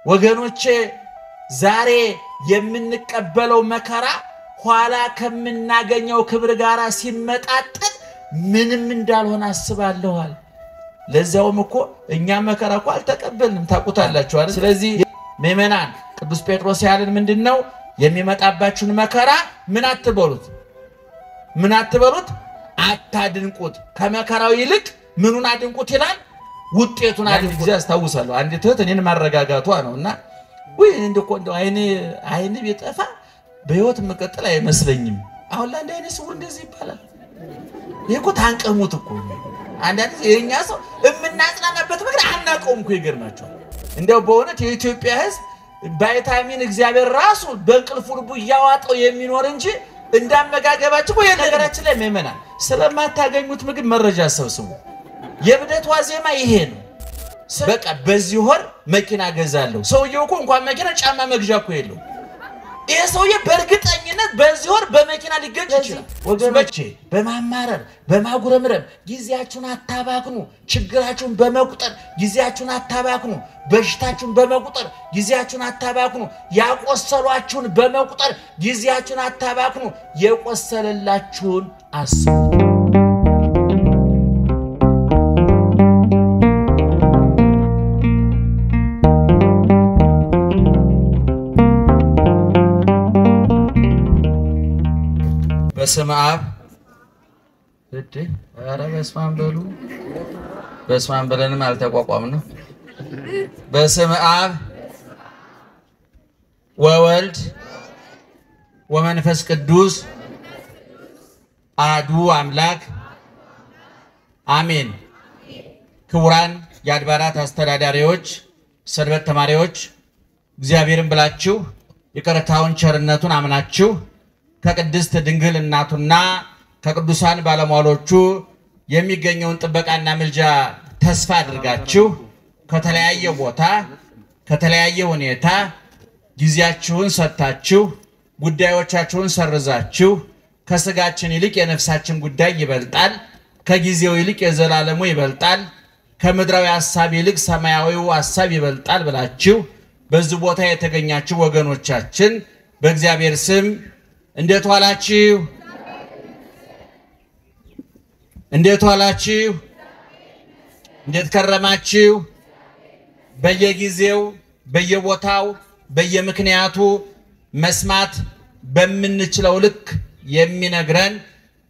ወገኖቼ ዛሬ የምንቀበለው መከራ ኋላ ከምናገኘው ክብር ጋር ሲመጣጠን ምንም እንዳልሆነ አስባለሁል ለዛውም እኮ እኛ መከራ እኮ አልተቀበልንም ታቁታላችሁ አይደል ስለዚህ ምእመናን ቅዱስ ጴጥሮስ ያለን ምንድነው የሚመጣባችሁን መከራ ምን አትበሉት አታድንቁት ከመከራው ይልቅ ምኑን አድንቁት ይላል ውጤቱን አድንቁት እግዚአብሔር ያስታውሳለሁ አንድ ትህት እኔን ማረጋጋቷ ነውና ወይ እንደው አይኔ ቢጠፋ በህይወት መቀጠል አይመስለኝም አሁን ላይ አይኔ ሰው እንደዚህ ይባላል ይሄኮ ታንቀሙት እኮ አንዳንድ የኛ ሰው እምናጽናናበት ነገር አናቀውም እኮ ይገርማቸው እንደው በእውነት የኢትዮጵያ ህዝብ ቫይታሚን እግዚአብሔር ራሱ በእንቅልፉ ልቡ ያዋጣው የሚኖር እንጂ እንዳመጋገባችሁ ወይ ነገራችን ላይ መመና ስለማታገኙት ምግብ መረጃ ሰብስቡ የብደት ዋዜማ ይሄ ነው በቃ በዚህ ወር መኪና ገዛለሁ ሰውየው እኮ እንኳን መኪና ጫማ መግዣ እኮ የለው ይሄ ሰውዬ በርግጠኝነት በዚህ ወር በመኪና ሊገጭ ይችላል ወገኖቼ በማማረር በማጉረምረም ጊዜያችሁን አታባክኑ ችግራችሁን በመቁጠር ጊዜያችሁን አታባክኑ በሽታችሁን በመቁጠር ጊዜያችሁን አታባክኑ ያቆሰሏችሁን በመቁጠር ጊዜያችሁን አታባክኑ የቆሰለላችሁን አስቡ በስመ አብ ኧረ በስመ አብ በሉ በስመ አብ ብለንም አልተቋቋምንም በስመ አብ ወወልድ ወመንፈስ ቅዱስ አሐዱ አምላክ አሜን ክቡራን የአድባራት አስተዳዳሪዎች ሰንበት ተማሪዎች እግዚአብሔርን ብላችሁ ይቅርታውን ቸርነቱን አምናችሁ ከቅድስት ድንግል እናቱና ከቅዱሳን ባለሟሎቹ የሚገኘውን ጥበቃና ምልጃ ተስፋ አድርጋችሁ ከተለያየ ቦታ ከተለያየ ሁኔታ ጊዜያችሁን ሰጣችሁ ጉዳዮቻችሁን ሰርዛችሁ ከስጋችን ይልቅ የነፍሳችን ጉዳይ ይበልጣል ከጊዜው ይልቅ የዘላለሙ ይበልጣል ከምድራዊ ሐሳብ ይልቅ ሰማያዊው ሐሳብ ይበልጣል ብላችሁ በዚህ ቦታ የተገኛችሁ ወገኖቻችን በእግዚአብሔር ስም እንዴት ዋላችሁ እንዴት ከረማችሁ በየጊዜው በየቦታው በየምክንያቱ መስማት በምንችለው ልክ የሚነግረን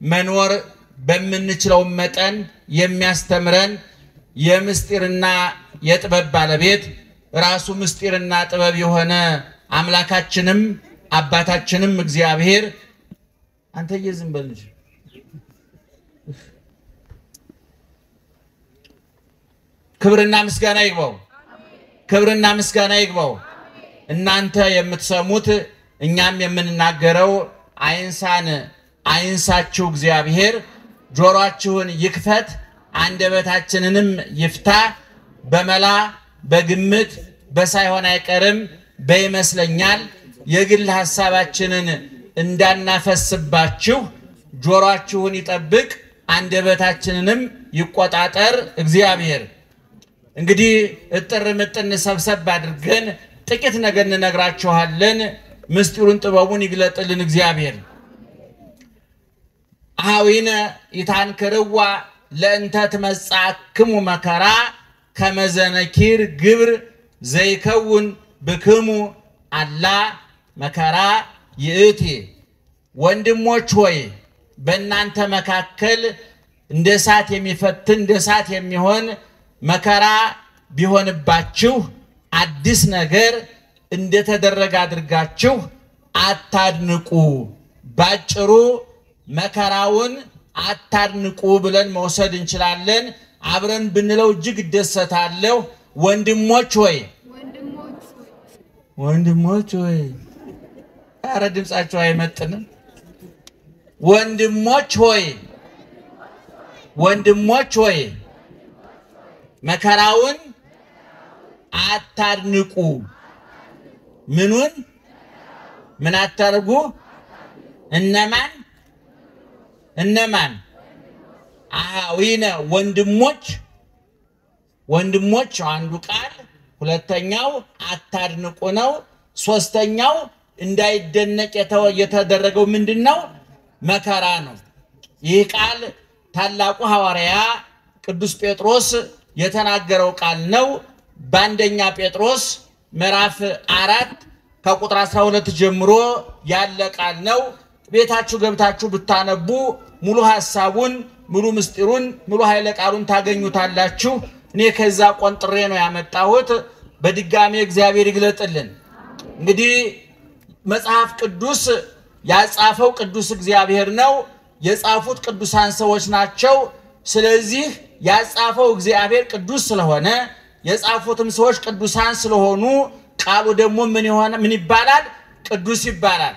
መኖር በምንችለው መጠን የሚያስተምረን የምስጢርና የጥበብ ባለቤት ራሱ ምስጢርና ጥበብ የሆነ አምላካችንም አባታችንም እግዚአብሔር አንተ የዝም በልጅ ክብርና ምስጋና ይግባው እናንተ የምትሰሙት እኛም የምንናገረው አይንሳችሁ እግዚአብሔር ጆሮአችሁን ይክፈት አንደበታችንንም ይፍታ በመላ በግምት በሳይሆን አይቀርም በይመስለኛል የግል ሐሳባችንን እንዳናፈስባችሁ ጆሮአችሁን ይጠብቅ አንደበታችንንም ይቆጣጠር እግዚአብሔር እንግዲህ እጥር ምጥን ሰብሰብ አድርገን ጥቂት ነገር እንነግራችኋለን ምስጢሩን ጥበቡን ይግለጥልን እግዚአብሔር አዊነ ይታንከርዋ ለእንተ ትመጻክሙ መከራ ከመዘነኪር ግብር ዘይከውን ብክሙ አላ መከራ ይእቲ ወንድሞች ሆይ በእናንተ መካከል እንደ እሳት የሚፈትን እንደ እሳት የሚሆን መከራ ቢሆንባችሁ አዲስ ነገር እንደተደረገ አድርጋችሁ አታድንቁ ባጭሩ መከራውን አታድንቁ ብለን መውሰድ እንችላለን አብረን ብንለው እጅግ ደስታለሁ ወንድሞች ሆይ ኧረ ድምጻችሁ አይመጥንም ወንድሞች ሆይ መከራውን አታድንቁ ምኑን ምን አታርጉ እነማን አዊነ ወንድሞች አንዱ ቃል ሁለተኛው አታድንቁ ነው። ሶስተኛው እንዳይደነቅ የተደረገው ምንድነው? መከራ ነው። ይህ ቃል ታላቁ ሐዋርያ ቅዱስ ጴጥሮስ የተናገረው ቃል ነው። በአንደኛ ጴጥሮስ ምዕራፍ 4 ከቁጥር 12 ጀምሮ ያለ ቃል ነው። ቤታችሁ ገብታችሁ ብታነቡ ሙሉ ሐሳቡን፣ ሙሉ ምስጢሩን፣ ሙሉ ኃይለ ቃሉን ታገኙታላችሁ። እኔ ከዛ ቆንጥሬ ነው ያመጣሁት። በድጋሚ እግዚአብሔር ይግለጥልን። እንግዲህ መጽሐፍ ቅዱስ ያጻፈው ቅዱስ እግዚአብሔር ነው። የጻፉት ቅዱሳን ሰዎች ናቸው። ስለዚህ ያጻፈው እግዚአብሔር ቅዱስ ስለሆነ የጻፉትም ሰዎች ቅዱሳን ስለሆኑ ቃሉ ደግሞ ምን ይባላል? ቅዱስ ይባላል።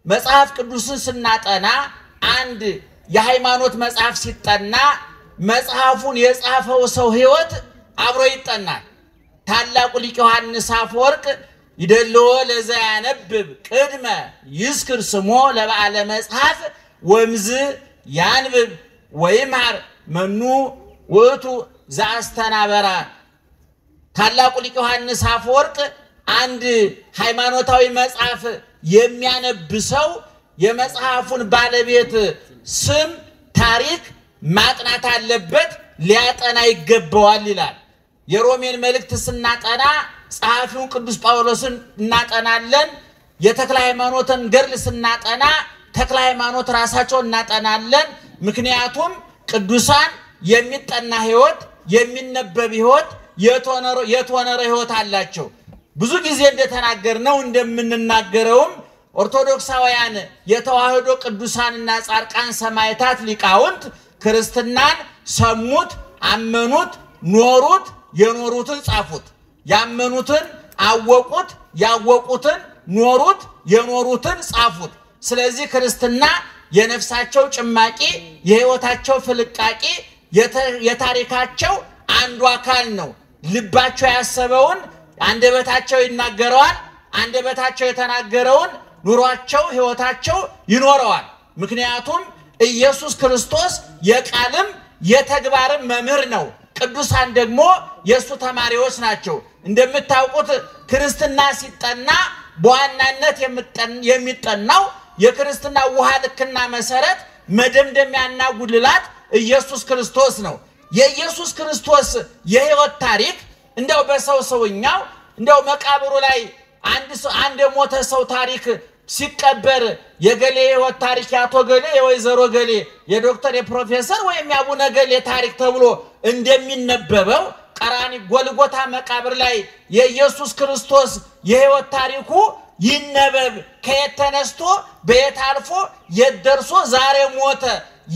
መጽሐፍ ቅዱስን ስናጠና አንድ የሃይማኖት መጽሐፍ ሲጠና መጽሐፉን የጻፈው ሰው ሕይወት አብሮ ይጠናል። ታላቁ ሊቅ ዮሐንስ አፈወርቅ ይደልዎ ለዛ ያነብብ ቅድመ ይዝክር ስሞ ለበዓለ መጽሐፍ ወምዝ ያንብብ ወይማር መኑ ውእቱ ዘአስተናበራ። ታላቁ ሊቅ ዮሐንስ አፈወርቅ አንድ ሃይማኖታዊ መጽሐፍ የሚያነብ ሰው የመጽሐፉን ባለቤት ስም፣ ታሪክ ማጥናት አለበት፣ ሊያጠና ይገባዋል ይላል። የሮሜን መልእክት ስናጠና ጸሐፊውን ቅዱስ ጳውሎስን እናጠናለን። የተክለ ሃይማኖትን ገድል ስናጠና ተክለ ሃይማኖት ራሳቸውን እናጠናለን። ምክንያቱም ቅዱሳን የሚጠና ሕይወት፣ የሚነበብ ሕይወት፣ የተወነረ ሕይወት አላቸው። ብዙ ጊዜ እንደተናገርነው እንደምንናገረውም ኦርቶዶክሳውያን የተዋህዶ ቅዱሳንና ጻድቃን ሰማዕታት ሊቃውንት ክርስትናን ሰሙት፣ አመኑት፣ ኖሩት፣ የኖሩትን ጻፉት። ያመኑትን አወቁት፣ ያወቁትን ኖሩት፣ የኖሩትን ጻፉት። ስለዚህ ክርስትና የነፍሳቸው ጭማቂ፣ የሕይወታቸው ፍልቃቂ፣ የታሪካቸው አንዱ አካል ነው። ልባቸው ያሰበውን አንደበታቸው ይናገረዋል። አንደበታቸው የተናገረውን ኑሯቸው፣ ሕይወታቸው ይኖረዋል። ምክንያቱም ኢየሱስ ክርስቶስ የቃልም የተግባርም መምህር ነው። ቅዱሳን ደግሞ የሱ ተማሪዎች ናቸው። እንደምታውቁት ክርስትና ሲጠና በዋናነት የሚጠናው የክርስትና ውሃ ልክና መሰረት መደምደሚያና ጉልላት ኢየሱስ ክርስቶስ ነው። የኢየሱስ ክርስቶስ የሕይወት ታሪክ እንደው በሰውኛው እንደው መቃብሩ ላይ አንድ የሞተ ሰው ታሪክ ሲቀበር የገሌ ሕይወት ታሪክ ያቶ ገሌ፣ የወይዘሮ ገሌ፣ የዶክተር፣ የፕሮፌሰር ወይም ያቡነ ገሌ ታሪክ ተብሎ እንደሚነበበው ቀራኒ ጎልጎታ መቃብር ላይ የኢየሱስ ክርስቶስ የሕይወት ታሪኩ ይነበብ። ከየት ተነስቶ በየት አልፎ የት ደርሶ ዛሬ ሞተ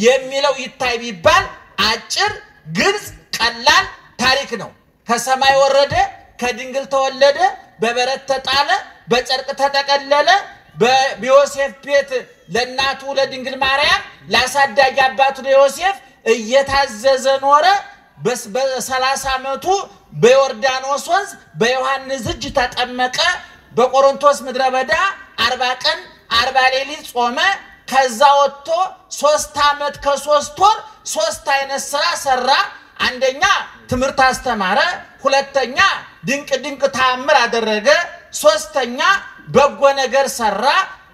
የሚለው ይታይ ቢባል አጭር፣ ግልጽ፣ ቀላል ታሪክ ነው። ከሰማይ ወረደ፣ ከድንግል ተወለደ፣ በበረት ተጣለ፣ በጨርቅ ተጠቀለለ፣ በዮሴፍ ቤት ለእናቱ ለድንግል ማርያም ላሳዳጊ አባቱ ለዮሴፍ እየታዘዘ ኖረ። በ30 ዓመቱ በዮርዳኖስ ወንዝ በዮሐንስ እጅ ተጠመቀ። በቆሮንቶስ ምድረ በዳ 40 ቀን 40 ሌሊት ጾመ። ከዛ ወጥቶ 3 ዓመት ከ3 ወር 3 አይነት ሥራ ሰራ። አንደኛ ትምህርት አስተማረ፣ ሁለተኛ ድንቅ ተአምር አደረገ፣ ሶስተኛ በጎ ነገር ሰራ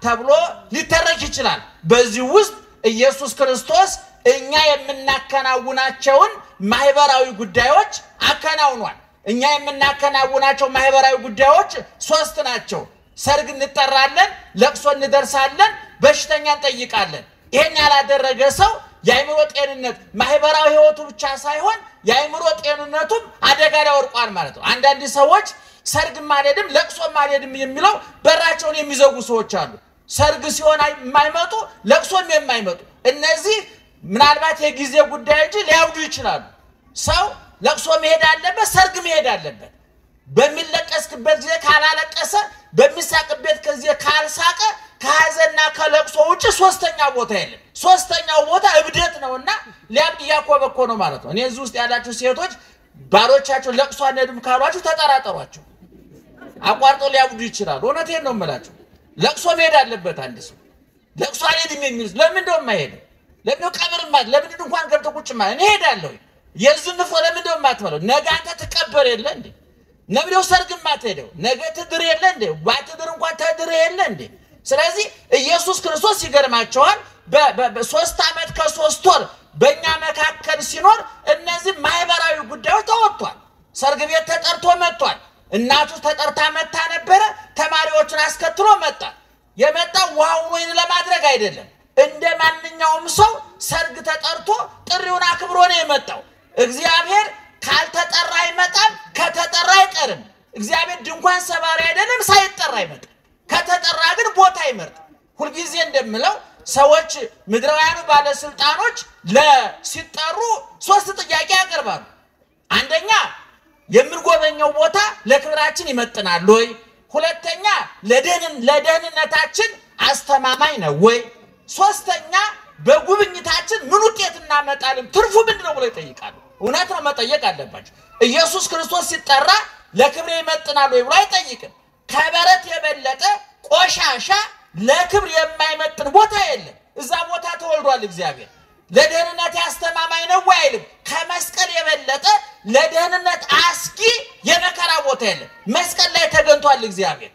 ተብሎ ሊተረክ ይችላል። በዚህ ውስጥ ኢየሱስ ክርስቶስ እኛ የምናከናውናቸውን ማህበራዊ ጉዳዮች አከናውኗል። እኛ የምናከናውናቸው ማህበራዊ ጉዳዮች 3 ናቸው። ሰርግ እንጠራለን፣ ለቅሶ እንደርሳለን፣ በሽተኛ እንጠይቃለን። ይሄን ያላደረገ ሰው የአእምሮ ጤንነት ማህበራዊ ህይወቱ ብቻ ሳይሆን የአእምሮ ጤንነቱም አደጋ ላይ ወድቋል ማለት ነው። አንዳንድ ሰዎች ሰርግ ማለድም ለቅሶ ማለድም የሚለው በራቸውን የሚዘጉ ሰዎች አሉ። ሰርግ ሲሆን የማይመጡ ለቅሶም የማይመጡ እነዚህ ምናልባት የጊዜ ጉዳይ እንጂ ሊያብዱ ይችላሉ። ሰው ለቅሶ መሄድ አለበት፣ ሰርግ መሄድ አለበት። በሚለቀስበት ጊዜ ካላለቀሰ፣ በሚሳቅበት ጊዜ ካልሳቀ ከሐዘንና ከለቅሶ ውጭ ሶስተኛ ቦታ የለም። ሶስተኛው ቦታ እብደት ነውና ሊያብድ ያኮበኮ ነው ማለት ነው። እኔ እዚህ ውስጥ ያላችሁ ሴቶች ባሎቻችሁ ለቅሶ አንሄድም ካሏችሁ ተጠራጠሯቸው። አቋርጠው ሊያብዱ ይችላሉ። እውነቴን ነው የምላችሁ። ለቅሶ መሄድ አለበት። አንድ ሰው ለቅሶ አልሄድም የሚል ለምን እንደው የማይሄድ ለምን ቀብር ማለት ለምን እንኳን ገብቶ ቁጭ ማለት እኔ ሄዳለሁ የዝንፎ ለምን እንደው የማትበለው ነገ አንተ ትቀበር የለ እንዴ? ነብዩ ሰርግማ ተሄደው ነገ ትድር የለ እንዴ ባትድር እንኳን ተድር የለ እንዴ ስለዚህ ኢየሱስ ክርስቶስ ይገርማቸዋል በ3 ዓመት ከ3 ወር በእኛ መካከል ሲኖር እነዚህ ማህበራዊ ጉዳዮች ተወጥቷል ሰርግ ቤት ተጠርቶ መጥቷል እናቱ ተጠርታ መጣ ነበር ተማሪዎችን አስከትሎ መጣ የመጣው ዋውን ወይን ለማድረግ አይደለም እንደ ማንኛውም ሰው ሰርግ ተጠርቶ ጥሪውን አክብሮ ነው የመጣው እግዚአብሔር ካልተጠራ አይመጣም ከተጠራ አይቀርም እግዚአብሔር ድንኳን ሰባሪ አይደለም ሳይጠራ አይመጣም ከተጠራ ግን ቦታ ይመርጥ ሁሉ ጊዜ እንደምለው ሰዎች ምድራውያኑ ባለስልጣኖች ለሲጠሩ 3 ጥያቄ ያቀርባሉ አንደኛ የምንጎበኘው ቦታ ለክብራችን ይመጥናል ወይ ሁለተኛ ለደህንነታችን አስተማማኝ ነው ወይ ሶስተኛ በጉብኝታችን ምን ውጤት እናመጣለን ትርፉ ምንድነው ብለው ይጠይቃሉ እውነት ነው መጠየቅ አለባቸው ኢየሱስ ክርስቶስ ሲጠራ ለክብሬ ይመጥናል ወይ ብሎ አይጠይቅም ከበረት የበለጠ ቆሻሻ ለክብር የማይመጥን ቦታ የለም እዛ ቦታ ተወልዷል እግዚአብሔር ለደህንነት ያስተማማኝ ነው ወይ አይልም ከመስቀል የበለጠ ለደህንነት አስጊ የመከራ ቦታ የለም መስቀል ላይ ተገንቷል እግዚአብሔር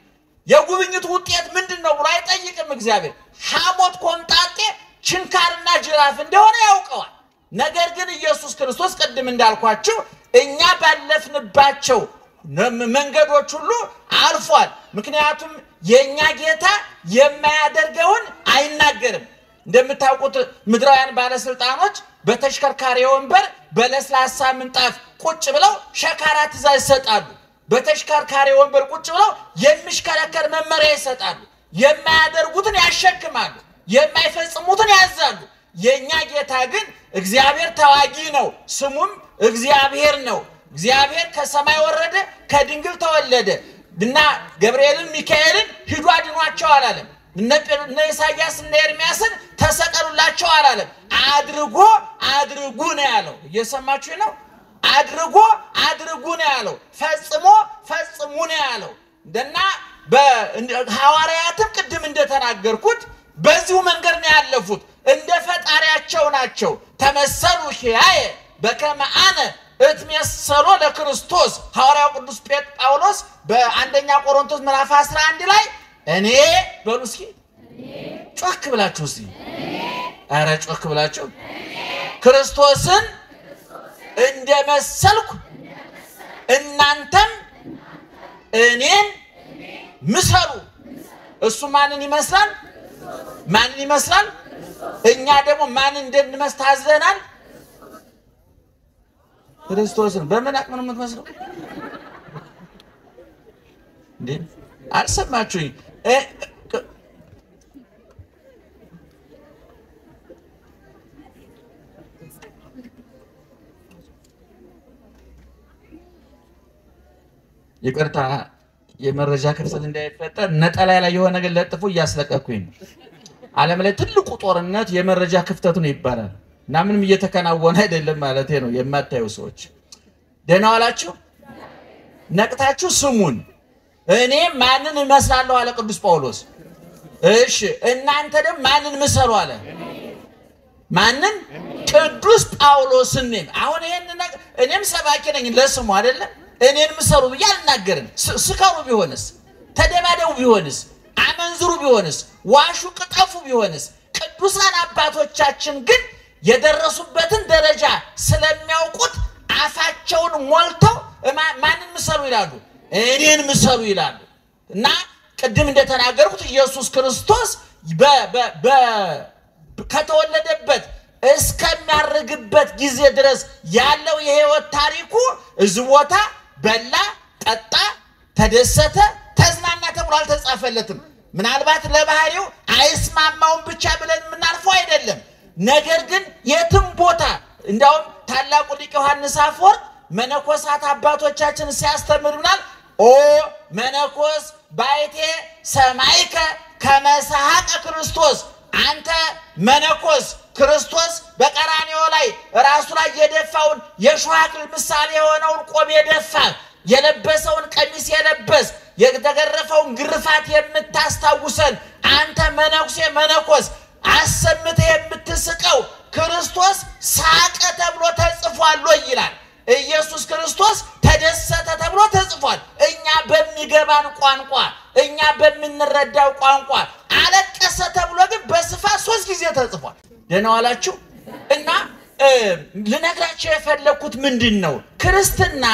የጉብኝቱ ውጤት ምንድነው ብሎ አይጠይቅም እግዚአብሔር ሐሞት ኮምጣጤ ችንካርና ጅራፍ እንደሆነ ያውቀዋል ነገር ግን ኢየሱስ ክርስቶስ ቀድም እንዳልኳችሁ እኛ ባለፍንባቸው መንገዶች ሁሉ አልፏል ምክንያቱም የኛ ጌታ የማያደርገውን አይናገርም እንደምታውቁት ምድራውያን ባለስልጣኖች በተሽከርካሪ ወንበር በለስላሳ ምንጣፍ ቁጭ ብለው ሸካራ ትእዛዝ ይሰጣሉ በተሽከርካሪ ወንበር ቁጭ ብለው የሚሽከረከር መመሪያ ይሰጣሉ የማያደርጉትን ያሸክማሉ የማይፈጽሙትን ያዛሉ የኛ ጌታ ግን እግዚአብሔር ተዋጊ ነው ስሙም እግዚአብሔር ነው እግዚአብሔር ከሰማይ ወረደ ከድንግል ተወለደ እና ገብርኤልን ሚካኤልን ሂዱ አድኗቸው አላለም እነ ኢሳይያስ እና ኤርሚያስን ተሰቀሉላቸው አላለም አድርጉ ነው ያለው እየሰማችሁ ነው አድርጉ ነው ያለው ፈጽሙ ነው ያለው እና በሐዋርያትም ቅድም እንደተናገርኩት በዚሁ መንገድ ነው ያለፉት እንደ ፈጣሪያቸው ናቸው ተመሰሉ ሺያየ በከመ አነ እትመሰሎ ለክርስቶስ ሐዋርያው ቅዱስ ጳውሎስ በአንደኛ ቆሮንቶስ ምዕራፍ 11 ላይ እኔ በሉስኪ ጮክ ብላችሁ እስቲ አረ ጮክ ብላችሁ ክርስቶስን እንደመሰልኩ እናንተም እኔን ምሰሉ እሱ ማንን ይመስላል እኛ ደግሞ ማን እንደምንመስል ታዘናል ክርስቶስን በምን አቅም ነው የምትመስለው እንዴ አልሰማችሁኝ ይቅርታ የመረጃ ክፍተት እንዳይፈጠር ነጠላ ላይ የሆነ ነገር ለጥፉ እያስለቀኩኝ ዓለም ላይ ትልቁ ጦርነት የመረጃ ክፍተት ነው ይባላል እና ምንም እየተከናወነ አይደለም ማለት ነው የማታዩ ሰዎች ደህና ዋላችሁ ነቅታችሁ ስሙን እኔ ማንን እመስላለሁ አለ ቅዱስ ጳውሎስ እሺ እናንተ ደግሞ ማንን ምሰሉ አለ ማንን ቅዱስ ጳውሎስን አሁን ይሄን እኔም ሰባኪ ነኝ ለስሙ አይደለም እኔን ምሰሩ ብያልናገርን ስከሩ ቢሆንስ ተደባደው ቢሆንስ አመንዝሩ ቢሆንስ ዋሹ ቅጠፉ ቢሆንስ ቅዱሳን አባቶቻችን ግን የደረሱበትን ደረጃ ስለሚያውቁት አፋቸውን ሞልተው ማንን ምሰሉ ይላሉ እኔን ምሰሉ ይላሉ እና ቅድም እንደተናገርኩት ኢየሱስ ክርስቶስ ከተወለደበት እስከሚያርግበት ጊዜ ድረስ ያለው የህይወት ታሪኩ እዝቦታ በላ ጠጣ ተደሰተ ተዝናና ተብሎ አልተጻፈለትም ምናልባት ለባህሪው አይስማማውን ብቻ ብለን ምናልፈው አይደለም ነገር ግን የትም ቦታ እንደውም ታላቁ ሊቅ ዮሐንስ አፈወርቅ መነኮሳት አባቶቻችን ሲያስተምሩናል ኦ መነኮስ ባይቴ ሰማይከ ከመሰሐቀ ክርስቶስ አንተ መነኮስ ክርስቶስ በቀራንዮ ላይ ራሱ ላይ የደፋውን የሾሃክል ምሳሌ የሆነውን ቆብ የደፋ የለበሰውን ቀሚስ የለበስ የተገረፈውን ግርፋት የምታስታውሰን አንተ መነኮስ አሰምተ የምትስቀው ክርስቶስ ሳቀ ተብሎ ተጽፏል ይላል ኢየሱስ ክርስቶስ ተደሰተ ተብሎ ተጽፏል ቋንቋ እኛ በመንረዳው ቋንቋ አለቀሰ ተብሎ ግን በስፋት 3 ጊዜ ተጽፏል ደህና ዋላችሁ እና ልነግራችሁ የፈለኩት ምንድነው ክርስትና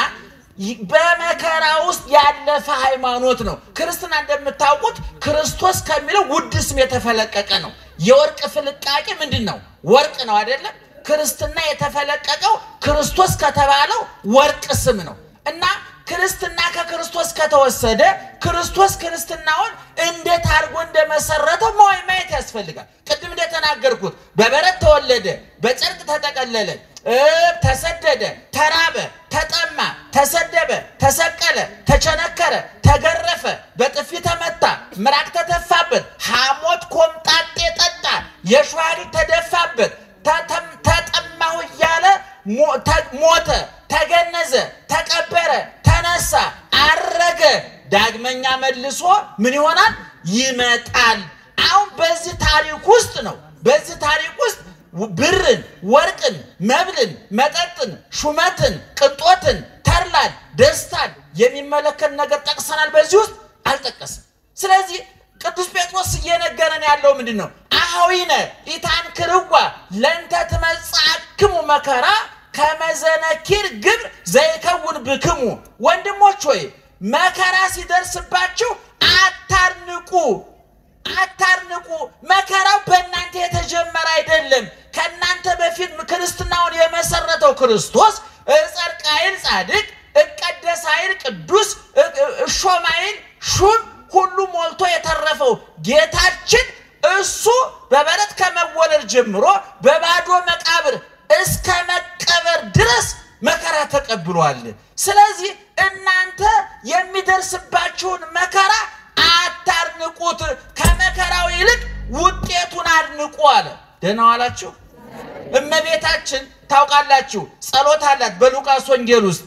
በመከራ ውስጥ ያለፈ ሃይማኖት ነው ክርስትና እንደምታውቁት ክርስቶስ ከሚለው ውድ ስም የተፈለቀቀ ነው የወርቅ ፍልቃቄ ምንድነው ወርቅ ነው አይደለም ክርስትና የተፈለቀቀው ክርስቶስ ከተባለው ወርቅ ስም ነው እና ክርስትና ከክርስቶስ ከተወሰደ ክርስቶስ ክርስትናውን እንዴት አርጎ እንደመሰረተው ማየት ያስፈልጋል ቅድም እንደተናገርኩት በበረት ተወለደ በጨርቅ ተጠቀለለ ተሰደደ ተራበ ተጠማ ተሰደበ ተሰቀለ ተቸነከረ ተገረፈ በጥፊ ተመታ ምራቅ ተተፋበት ሐሞት ኮምጣጤ ጠጣ የሽዋሪ ተደፋበት ተጠማው ያለ ሞተ ተገነዘ ተቀበረ ተነሳ አረገ ዳግመኛ መልሶ ምን ይሆናል ይመጣል አሁን በዚህ ታሪክ ውስጥ ነው በዚህ ታሪክ ውስጥ ብርን ወርቅን መብልን መጠጥን ሹመትን ቅንጦትን ተርላን ደስታን የሚመለከት ነገር ጠቅሰናል በዚህ ውስጥ አልጠቀሰም ስለዚህ ቅዱስ ጴጥሮስ እየነገረን ያለው ምንድነው አሁይነ ኢታንክርዋ ለንተ ትመጻክሙ መከራ ከመዘነኪር ግብር ዘይከውን ብክሙ ወንድሞች ሆይ መከራ ሲደርስባችሁ አታርንቁ መከራው በእናንተ የተጀመረ አይደለም ከእናንተ በፊት ክርስትናውን የመሰረተው ክርስቶስ ጸድቃይል ጻድቅ እቀደሳይል ቅዱስ ሾማይል ሹም ሁሉ ሞልቶ የተረፈው ጌታችን እሱ በበረት ከመወለድ ጀምሮ በባዶ መቃብር እስከ መቀበር ድረስ መከራ ተቀብሏል ስለዚህ እናንተ የሚደርስባችሁን መከራ አታርንቁት ከመከራው ይልቅ ውጤቱን አድንቁ አለ ደህና ዋላችሁ እመቤታችን ታውቃላችሁ ጸሎት አላት በሉቃስ ወንጌል ውስጥ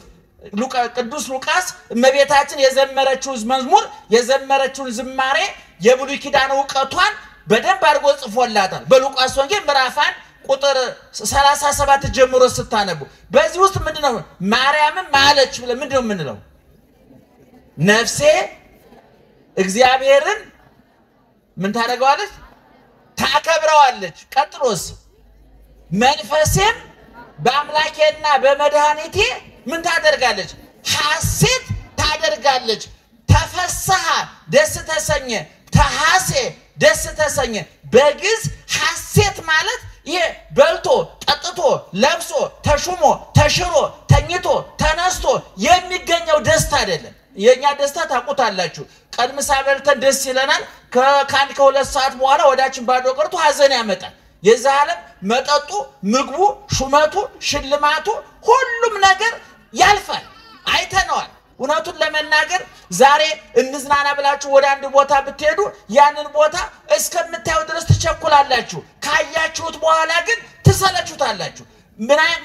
ቅዱስ ሉቃስ እመቤታችን የዘመረችው መዝሙር የዘመረችውን ዝማሬ የብሉይ ኪዳን ዕውቀቷን በደንብ አድርጎ ጽፎላታል በሉቃስ ወንጌል ምዕራፍ 1 ቁጥር 37 ጀምሮ ስታነቡ በዚህ ውስጥ ምንድነው ማርያምን ማለች ብለ ምንድነው ምንለው ነፍሴ እግዚአብሔርን ምን ታደርገዋለች ታከብረዋለች ቀጥሎስ መንፈሴም በአምላኬና በመድኃኒቴ ምን ታደርጋለች ሐሴት ታደርጋለች ተፈሰሐ ደስ ተሰኘ ተሐሴ ደስ ተሰኘ በግዝ ሐሴት ማለት ይሄ በልቶ ጠጥቶ ለብሶ ተሹሞ ተሽሮ ተኝቶ ተነስቶ የሚገኘው ደስታ አይደለም የኛ ደስታ ታቁታላችሁ ቀድምሳ በልተን ደስ ይለናል ከአንድ ከሁለት ሰዓት በኋላ ወዳችን ባዶ ቀርቶ ሐዘን ያመጣል የዛለም መጠጡ ምግቡ ሹመቱ ሽልማቱ ሁሉም ነገር ያልፋል አይተነዋል እውነቱን ለመናገር ዛሬ እንዝናና ብላችሁ ወደ አንድ ቦታ ብትሄዱ ያንን ቦታ እስከምታዩ ድረስ ተቸኩላላችሁ ካያችሁት በኋላ ግን ተሰለቹታላችሁ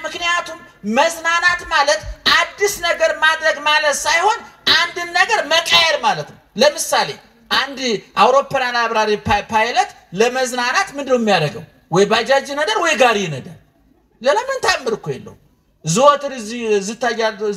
ምክንያቱም መዝናናት ማለት አዲስ ነገር ማድረግ ማለት ሳይሆን አንድ ነገር መቀየር ማለት ነው ለምሳሌ አንድ አውሮፕላን አብራሪ ፓይለት ለመዝናናት ምንድነው የሚያደርገው ወይ ባጃጅ ነዳር ወይ ጋሪ ነዳር ለምን ታምር እኮ የለው ዞትር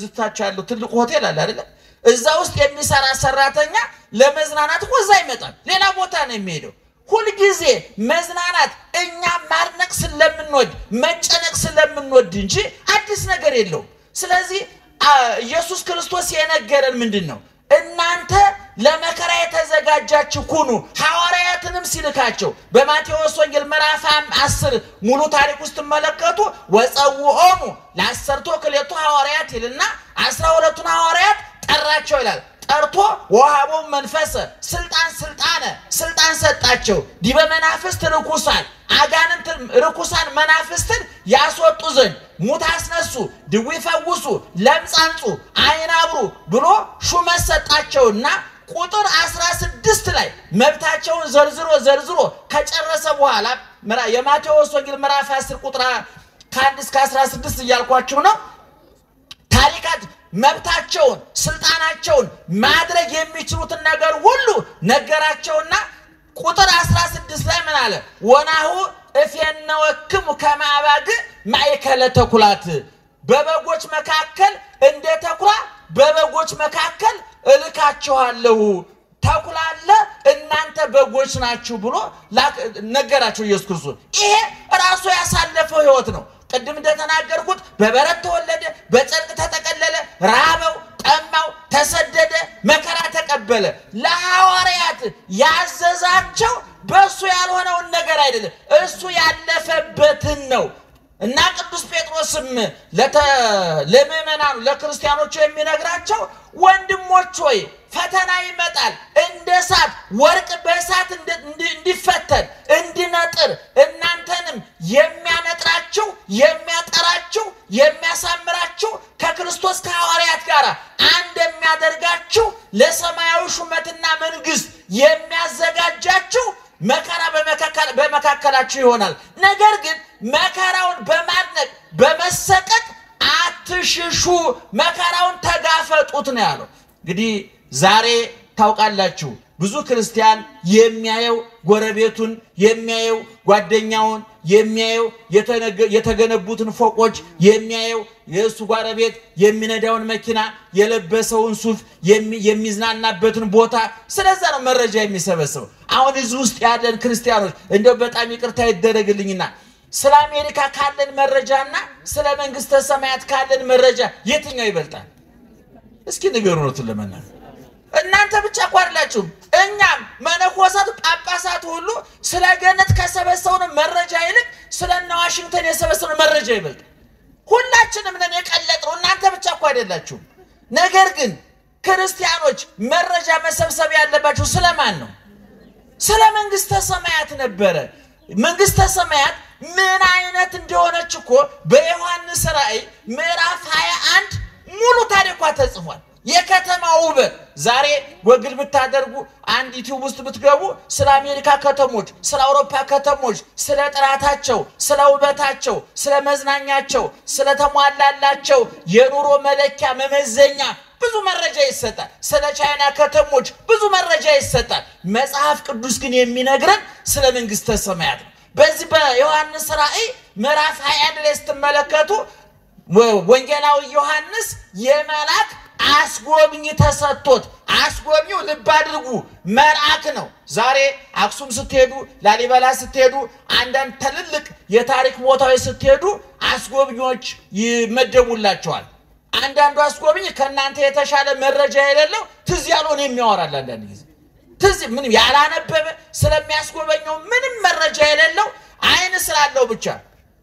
ዝታቻለው ትልቁ ሆቴል አለ አይደል እዛ ውስጥ የሚሰራ ሰራተኛ ለመዝናናት ወዛ ይመጣል ሌላ ቦታ ነው የሚሄደው ሁሉ ጊዜ መዝናናት እኛ ማርነቅ ስለምንወድ መጨነቅ ስለምንወድ እንጂ አዲስ ነገር የለው ስለዚህ ኢየሱስ ክርስቶስ የነገረን ምንድነው እናንተ ለመከራ የተዘጋጃችሁ ሁኑ ሐዋርያትንም ሲልካቸው በማቴዎስ ወንጌል ምዕራፍ 10 ሙሉ ታሪክ ውስጥ ተመለከቱ ወጸውዖሙ ለአሰርቶ ክሌቱ ሐዋርያት ይልና 12ቱን ሐዋርያት ጠራቸው ይላል ጠርቶ ወሃቦ መንፈስ ስልጣን ሰጣቸው ዲበ መናፍስት ርኩሳን አጋንንት ርኩሳን መናፍስትን ያስወጡ ዘንድ ሙት አስነሱ ድዊ ፈውሱ ለምጽ አንጹ አይን አብሩ ብሎ ሹመት ሰጣቸውና ቁጥር 16 ላይ መብታቸውን ዘርዝሮ ከጨረሰ በኋላ የማቴዎስ ወንጌል ምዕራፍ 10 ቁጥር 1 እስከ 16 እያልኳችሁ ነው ታሪካት መብታቸውን ስልጣናቸውን ማድረግ የሚችሉትን ነገር ሁሉ ነገራቸውና ቁጥር 16 ላይ ምን አለ ወናሁ እፈነወክሙ ከማባግ ማይከለ ተኩላት በበጎች መካከል እንደ ተኩላ በበጎች መካከል እልካችኋለሁ በጎች ናችሁ ብሎ ነገራቸው ኢየሱስ ክርስቶስ። ይሄ ራሱ ያሳለፈው ሕይወት ነው። ቅድም እንደተናገርኩት በበረት ተወለደ፣ በጨርቅ ተጠቀለለ፣ ራበው፣ ጠማው፣ ተሰደደ፣ መከራ ተቀበለ። ለሐዋርያት ያዘዛቸው በሱ ያልሆነውን ነገር አይደለም፣ እሱ ያለፈበትን ነው። እና ቅዱስ ጴጥሮስም ለምእመናኑ ለክርስቲያኖቹ የሚነግራቸው ወንድሞች ሆይ ፈተና ይመጣል፣ እንደ እሳት ወርቅ በእሳት እንዲፈተን እንዲነጥር እናንተንም የሚያነጥራችሁ የሚያጠራችሁ የሚያሳምራችሁ ከክርስቶስ ከሐዋርያት ጋር አንድ የሚያደርጋችሁ ለሰማያዊ ሹመትና መንግስት የሚያዘጋጃችሁ መከራ በመካከላችሁ ይሆናል። ነገር ግን መከራውን በማድነቅ በመሰቀቅ አትሽሹ፣ መከራውን ተጋፈጡት ነው ያለው። እንግዲህ ዛሬ ታውቃላችሁ ብዙ ክርስቲያን የሚያየው ጎረቤቱን የሚያየው ጓደኛውን የሚያየው የተገነቡትን ፎቆች የሚያየው የእሱ ጎረቤት የሚነዳውን መኪና የለበሰውን ሱፍ የሚዝናናበትን ቦታ ስለዛ ነው መረጃ የሚሰበስበው። አሁን እዚህ ውስጥ ያለን ክርስቲያኖች እንደው በጣም ይቅርታ ይደረግልኝና ስለ አሜሪካ ካለን መረጃና ስለ መንግስተ ሰማያት ካለን መረጃ የትኛው ይበልጣል? እስኪ ንገሩን ለመናገር። እናንተ ብቻ ቋርላችሁ እኛም መነኮሳት ጳጳሳት ሁሉ ስለ ገነት ከሰበሰውን መረጃ ይልቅ ስለነ ዋሽንግተን የሰበሰውን መረጃ ይበልጥ። ሁላችንም ነን የቀለጥነው፣ እናንተ ብቻ አይደላችሁ። ነገር ግን ክርስቲያኖች መረጃ መሰብሰብ ያለባችሁ ስለማን ነው? ስለ መንግስተ ሰማያት ነበረ። መንግስተ ሰማያት ምን አይነት እንደሆነች እኮ በዮሐንስ ራእይ ምዕራፍ 21 ሙሉ ታሪኳ ተጽፏል። የከተማው ውበት ዛሬ ጎግል ብታደርጉ አንድ ዩቲዩብ ውስጥ ብትገቡ ስለ አሜሪካ ከተሞች፣ ስለ አውሮፓ ከተሞች፣ ስለ ጥራታቸው፣ ስለ ውበታቸው፣ ስለ መዝናኛቸው፣ ስለ ተሟላላቸው የኑሮ መለኪያ መመዘኛ ብዙ መረጃ ይሰጣል። ስለ ቻይና ከተሞች ብዙ መረጃ ይሰጣል። መጽሐፍ ቅዱስ ግን የሚነግረን ስለ መንግስተ ሰማያት ነው። በዚህ በዮሐንስ ራእይ ምዕራፍ 21 ላይ ስትመለከቱ ወንጌላዊ ዮሐንስ የመላክ አስጎብኝ ተሰጥቶት፣ አስጎብኚው ልብ አድርጉ መልአክ ነው። ዛሬ አክሱም ስትሄዱ፣ ላሊበላ ስትሄዱ፣ አንዳንድ ትልልቅ የታሪክ ቦታዎች ስትሄዱ አስጎብኚዎች ይመደቡላቸዋል። አንዳንዱ አስጎብኝ ከናንተ የተሻለ መረጃ የሌለው ትዝ ያለውን የሚያወራል። አንዳንድ ጊዜ ትዝ ምንም ያላነበበ ስለሚያስጎበኘው ምንም መረጃ የሌለው አይን ስላለው ብቻ።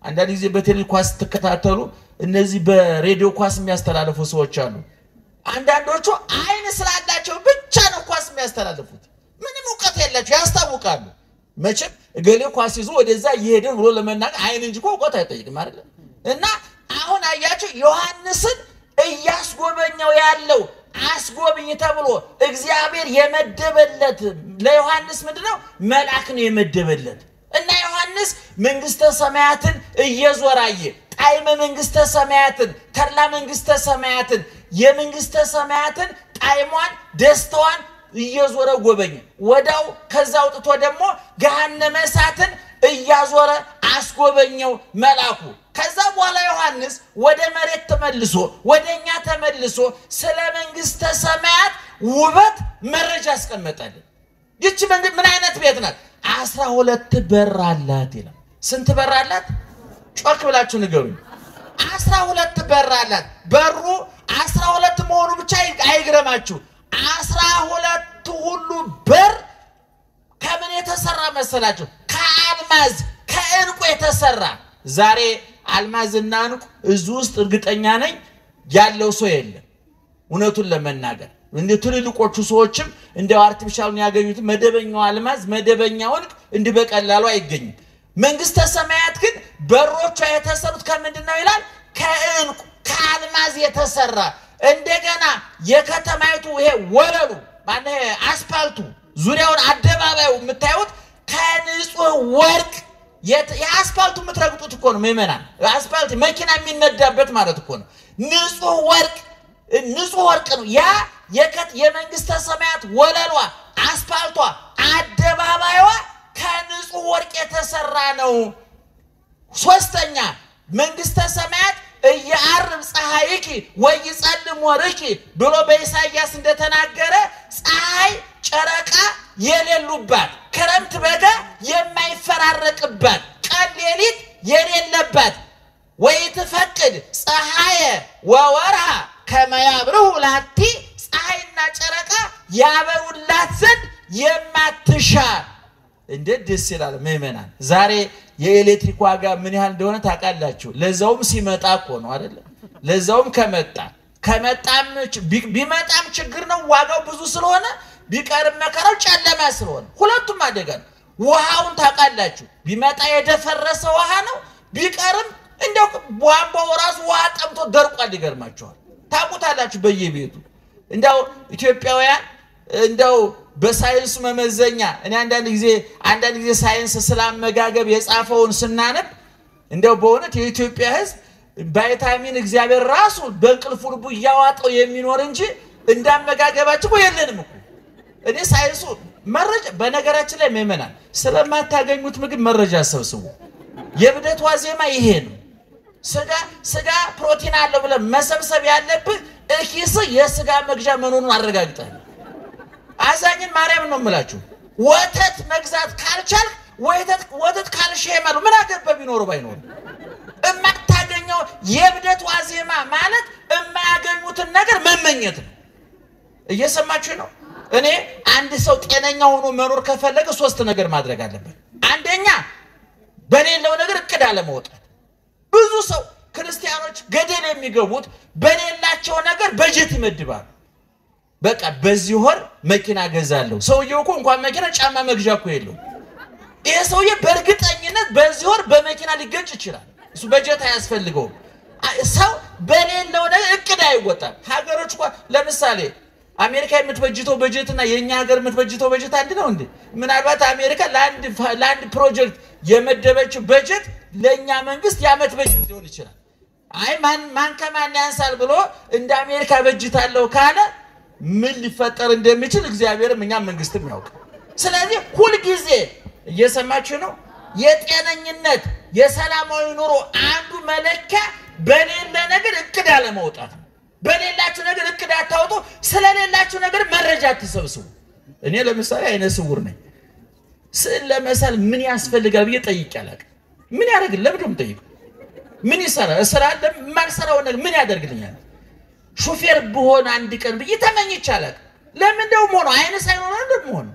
አንዳንድ ጊዜ በቴሌቪዥን ኳስ ተከታተሉ፣ እነዚህ በሬዲዮ ኳስ የሚያስተላልፉ ሰዎች አሉ። አንዳንዶቹ አይን ስላላቸው ብቻ ነው ኳስ የሚያስተላልፉት፣ ምንም ዕውቀት የላቸው ያስታውቃሉ። መቼም እገሌ ኳስ ይዞ ወደዛ እየሄደ ብሎ ለመናገር አይን እንጂ ዕውቀት አይጠይቅም አይደል? እና አሁን አያችሁ ዮሐንስን እያስጎበኘው ያለው አስጎብኝ ተብሎ እግዚአብሔር የመደበለት ለዮሐንስ ምንድነው መልአክ ነው የመደበለት። እና ዮሐንስ መንግስተ ሰማያትን እየዞራየ ጣዕመ መንግስተ ሰማያትን ተድላ መንግስተ ሰማያትን የመንግስተ ሰማያትን ጣዕሟን ደስታዋን እየዞረ ጎበኘ። ወዳው ከዛ አውጥቶ ደግሞ ገሃነመ እሳትን እያዞረ አስጎበኘው መልአኩ። ከዛ በኋላ ዮሐንስ ወደ መሬት ተመልሶ ወደኛ ተመልሶ ስለ መንግስተ ሰማያት ውበት መረጃ አስቀመጠልን። ይህች መንግስት ምን አይነት ቤት ናት? 12 በር አላት ይላል። ስንት በር አላት? ጮክ ብላችሁ ንገሩኝ። 12 በር አላት። በሩ 12 መሆኑ ብቻ አይግረማችሁ። 12 ሁሉ በር ከምን የተሰራ መሰላችሁ? ከአልማዝ ከዕንቁ የተሰራ። ዛሬ አልማዝና ዕንቁ እዚህ ውስጥ እርግጠኛ ነኝ ያለው ሰው የለም። እውነቱን ለመናገር እንደ ትልልቆቹ ሰዎችም እንደው አርቲፊሻሉን ያገኙት መደበኛው አልማዝ መደበኛው ዕንቁ እንደ በቀላሉ አይገኝም። መንግስተ ሰማያት ግን በሮቿ የተሰሩት ከምንድነው ይላል? ከዕንቁ ከአልማዝ የተሰራ። እንደገና የከተማይቱ ይሄ ወለሉ ማነ አስፋልቱ ዙሪያውን አደባባዩ የምታዩት ከንጹህ ወርቅ የአስፋልቱ የምትረግጡት እኮ ነው ምእመናን። አስፋልት መኪና የሚነዳበት ማለት እኮ ነው። ንጹህ ወርቅ ነው ያ የመንግስተ ሰማያት ወለሏ አስፋልቷ አደባባይዋ ከንጹህ ወርቅ የተሰራ ነው። ሶስተኛ መንግስተ ሰማያት እያርብ ፀሐይኪ ወይጸልም ወርቂ ብሎ በኢሳይያስ እንደተናገረ ፀሐይ ጨረቃ የሌሉባት ክረምት በጋ የማይፈራረቅባት ቀን ሌሊት የሌለባት ወይትፈቅድ ፀሐየ ወወርሃ ከመያብርሁ ላቲ ፀሐይና ጨረቃ ያበሩላት ዘንድ የማትሻ እንዴት ደስ ይላል ምእመናን ዛሬ የኤሌክትሪክ ዋጋ ምን ያህል እንደሆነ ታውቃላችሁ ለዛውም ሲመጣ እኮ ነው አይደል ለዛውም ከመጣም ቢመጣም ችግር ነው ዋጋው ብዙ ስለሆነ ቢቀርም መከራው ጨለማ ስለሆነ ሁለቱም አደጋ ነው ውሃውን ታውቃላችሁ ቢመጣ የደፈረሰ ውሃ ነው ቢቀርም እንደው ቧንቧው ራሱ ውሃ ጠምቶ ደርቋል ይገርማችኋል ታውቁታላችሁ በየቤቱ እንደው ኢትዮጵያውያን እንደው በሳይንስ መመዘኛ እኔ አንዳንድ ጊዜ ሳይንስ ስላመጋገብ የጻፈውን ስናነብ እንደው በእውነት የኢትዮጵያ ሕዝብ ቫይታሚን እግዚአብሔር ራሱ በእንቅልፉ ልቡ ያዋጣው የሚኖር እንጂ እንዳመጋገባችሁ የለንም እኮ እኔ ሳይንሱ መረጃ በነገራችን ላይ ምእመናን ስለማታገኙት ምግብ መረጃ ሰብስቡ የብደት ዋዜማ ይሄ ነው ስጋ ፕሮቲን አለው ብለ መሰብሰብ ያለብህ እኪስ የስጋ መግዣ መኖሩን አረጋግጠህ አዛኝን ማርያም ነው የምላችሁ ወተት መግዛት ካልቻል ወተት ካልሸመሉ ምን አገባ ቢኖር ባይኖር እማታገኘው የብደት ዋዜማ ማለት እማያገኙትን ነገር መመኘት ነው እየሰማችሁ ነው እኔ አንድ ሰው ጤነኛ ሆኖ መኖር ከፈለገ ሶስት ነገር ማድረግ አለበት አንደኛ በሌለው ነገር እቅድ አለማውጣት ብዙ ሰው ክርስቲያኖች ገደል የሚገቡት በሌላቸው ነገር በጀት ይመድባሉ በቃ በዚህ ወር መኪና ገዛለሁ ሰውየው እንኳን መኪና ጫማ መግዣ እኮ የለው ይሄ ሰውዬ በእርግጠኝነት በዚህ ወር በመኪና ሊገጭ ይችላል እሱ በጀት አያስፈልገው ሰው በሌለው ነገር እቅድ አይወጣም ሀገሮች እንኳን ለምሳሌ አሜሪካ የምትበጅተው በጀትና የኛ ሀገር የምትበጅተው በጀት አንድ ነው እንዴ ምናልባት አሜሪካ ላንድ ፕሮጀክት የመደበችው በጀት ለኛ መንግስት ያመት በጀት ሊሆን ይችላል አይ ማን ከማን ያንሳል ብሎ እንደ አሜሪካ በጅታለው ካለ ምን ሊፈጠር እንደሚችል እግዚአብሔርም እኛ መንግስትም ያውቃል ስለዚህ ሁሉ ጊዜ እየሰማችሁ ነው የጤነኝነት የሰላማዊ ኑሮ አንዱ መለኪያ በሌለ ነገር እቅድ አለማውጣት በሌላችሁ ነገር እቅድ አታውጡ ስለሌላችሁ ነገር መረጃ አትሰብስቡ እኔ ለምሳሌ አይነ ስውር ነኝ ስለመሰል ምን ያስፈልጋል ብዬ ጠይቄያለሁ ምን ያደርግልኝ ለምን ጠይቁ ምን ይሰራል እስራለ ማልሰራው ነገር ምን ያደርግልኛል ሹፌር በሆነ አንድ ቀን ብዬ ተመኝቻለሁ ለምን ደው ሆኖ አይነ ሳይኖር እንደም ሆኖ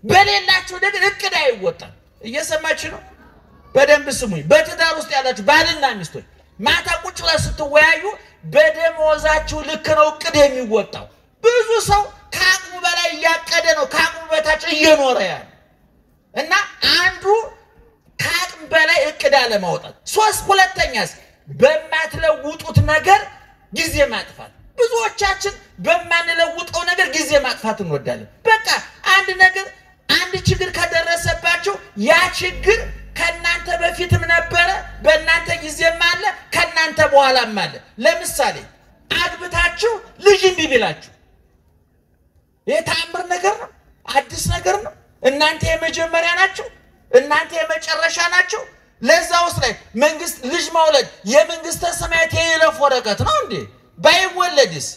በሌላችሁ ነገር እቅድ አይወጣም እየሰማችሁ ነው በደንብ ስሙኝ በትዳር ውስጥ ያላችሁ ባልና ሚስቶች ማታ ቁጭ ብላችሁ ስትወያዩ በደሞዛችሁ ልክ ነው እቅድ የሚወጣው ብዙ ሰው ከአቅሙ በላይ ያቀደ ነው ከአቅሙ በታች እየኖረ ያለ እና አንዱ ከአቅም በላይ እቅድ አለማውጣት ሁለተኛስ በማትለውጡት ነገር ጊዜ ማጥፋት ብዙዎቻችን በማንለውጠው ነገር ጊዜ ማጥፋት እንወዳለን በቃ አንድ ችግር ከደረሰባችሁ ያ ችግር ከናንተ በፊትም ነበረ በእናንተ ጊዜም አለ ከናንተ በኋላም አለ ለምሳሌ አግብታችሁ ልጅ እንዲብላችሁ የታምር ነገር ነው አዲስ ነገር ነው እናንተ የመጀመሪያ ናችሁ እናንተ የመጨረሻ ናችሁ ለዛውስ ላይ መንግስት ልጅ መውለድ የመንግስተ ሰማያት የይለፍ ወረቀት ነው እንዴ ባይወለድስ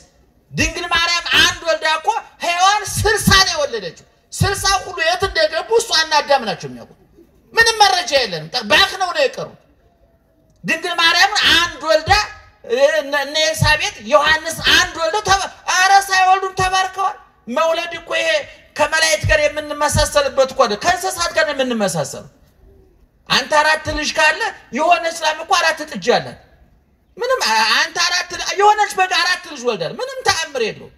ድንግል ማርያም አንድ ወልዳ እኮ ሔዋን 60 ነው የወለደችው 60 ሁሉ የት እንደገቡ እሷና አዳም ናቸው የሚያውቁ ምንም መረጃ የለንም ባክ ነው የቀሩ ድንግል ማርያም አንድ ወልዳ እነ ኤልሳቤጥ ዮሐንስ አንድ ወልዳ አራሳ ይወልዱም ተባርከዋል መውለድ እኮ ይሄ ከመላእክት ጋር የምንመሳሰልበት እኮ ከእንስሳት ጋር የምንመሳሰለው አንተ አራት ልጅ ካለ የሆነች ላም እኮ አራት ጥጃ አለ ምንም አንተ አራት የሆነች በጋ አራት ልጅ ወልዳል ምንም ተአምር የለው